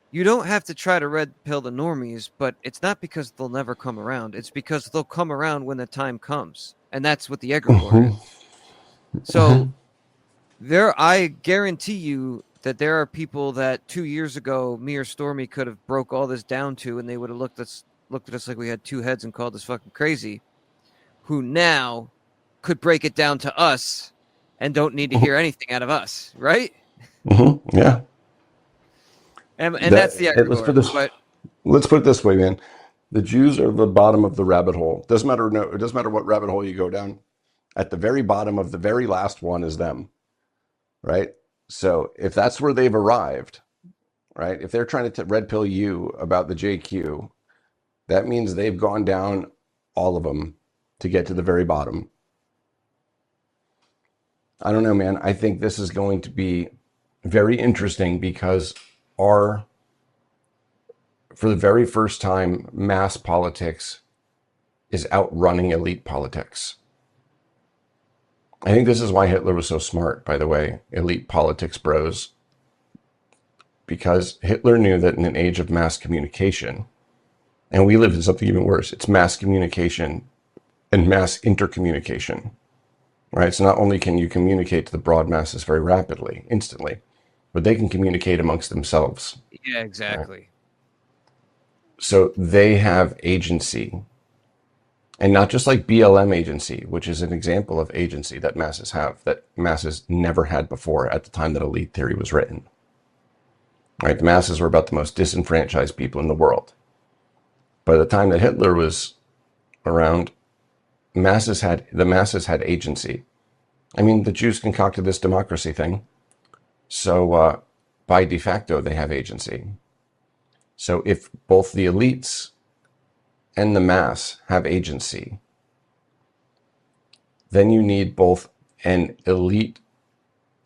Speaker 2: you don't have to try to red pill the normies, but it's not because they'll never come around. It's because they'll come around when the time comes. And that's what the egregore is. So I guarantee you that there are people that 2 years ago, me or Stormy could have broke all this down to, and they would have looked at us like we had two heads and called us fucking crazy, who now could break it down to us and don't need to hear anything out of us, right?
Speaker 1: Yeah.
Speaker 2: And that's the egregore.
Speaker 1: Let's put it this way, man. The Jews are the bottom of the rabbit hole. It doesn't matter what rabbit hole you go down. At the very bottom of the very last one is them, right? So if that's where they've arrived, right? If they're trying to red pill you about the JQ, that means they've gone down all of them to get to the very bottom. I don't know, man. I think this is going to be very interesting because for the very first time, mass politics is outrunning elite politics. I think this is why Hitler was so smart, by the way, elite politics bros. Because Hitler knew that in an age of mass communication, and we live in something even worse, it's mass communication and mass intercommunication. right? So not only can you communicate to the broad masses very rapidly, instantly, but they can communicate amongst themselves,
Speaker 2: Yeah,
Speaker 1: right?
Speaker 2: exactly.
Speaker 1: So they have agency, and not just like BLM agency, which is an example of agency that masses have, that masses never had before at the time that elite theory was written. Right? The masses were about the most disenfranchised people in the world. By the time that Hitler was around, the masses had agency. I mean, the Jews concocted this democracy thing, so by de facto they have agency. So if both the elites and the mass have agency, then you need both an elite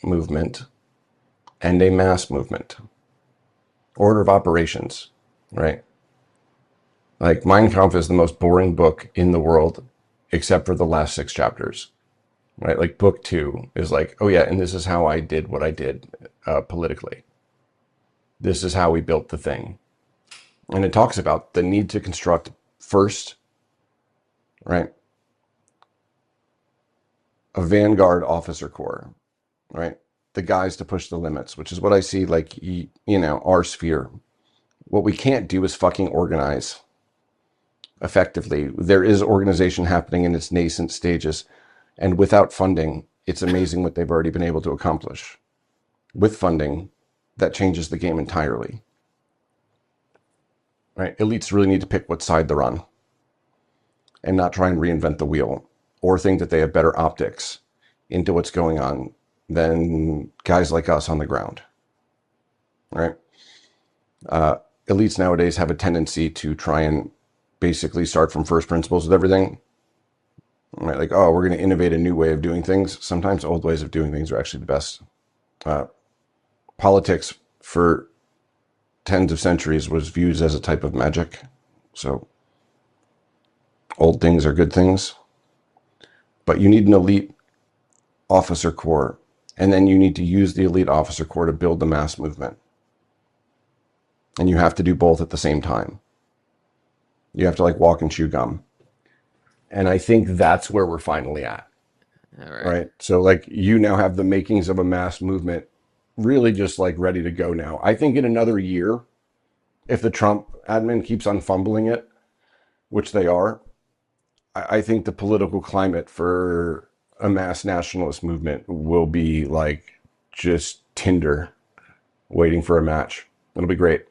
Speaker 1: movement and a mass movement. Order of operations, right? Like Mein Kampf is the most boring book in the world, except for the last 6 chapters, right? Like book 2 is like, oh yeah, and this is how I did what I did politically. This is how we built the thing. And it talks about the need to construct first, right, a vanguard officer corps, right? The guys to push the limits, which is what I see like, our sphere. What we can't do is fucking organize effectively. There is organization happening in its nascent stages. And without funding, it's amazing what they've already been able to accomplish. With funding, that changes the game entirely. Right? Elites really need to pick what side they're on and not try and reinvent the wheel or think that they have better optics into what's going on than guys like us on the ground. Right? Elites nowadays have a tendency to try and basically start from first principles with everything. Right? Like, oh, we're going to innovate a new way of doing things. Sometimes old ways of doing things are actually the best. Politics for tens of centuries was viewed as a type of magic. So old things are good things. But you need an elite officer corps. And then you need to use the elite officer corps to build the mass movement. And you have to do both at the same time. You have to like walk and chew gum. And I think that's where we're finally at.
Speaker 2: All right.
Speaker 1: Right. So like you now have the makings of a mass movement really just like ready to go now. I think in another year, if the Trump admin keeps on fumbling it, which they are, I think the political climate for a mass nationalist movement will be like just Tinder waiting for a match. It'll be great.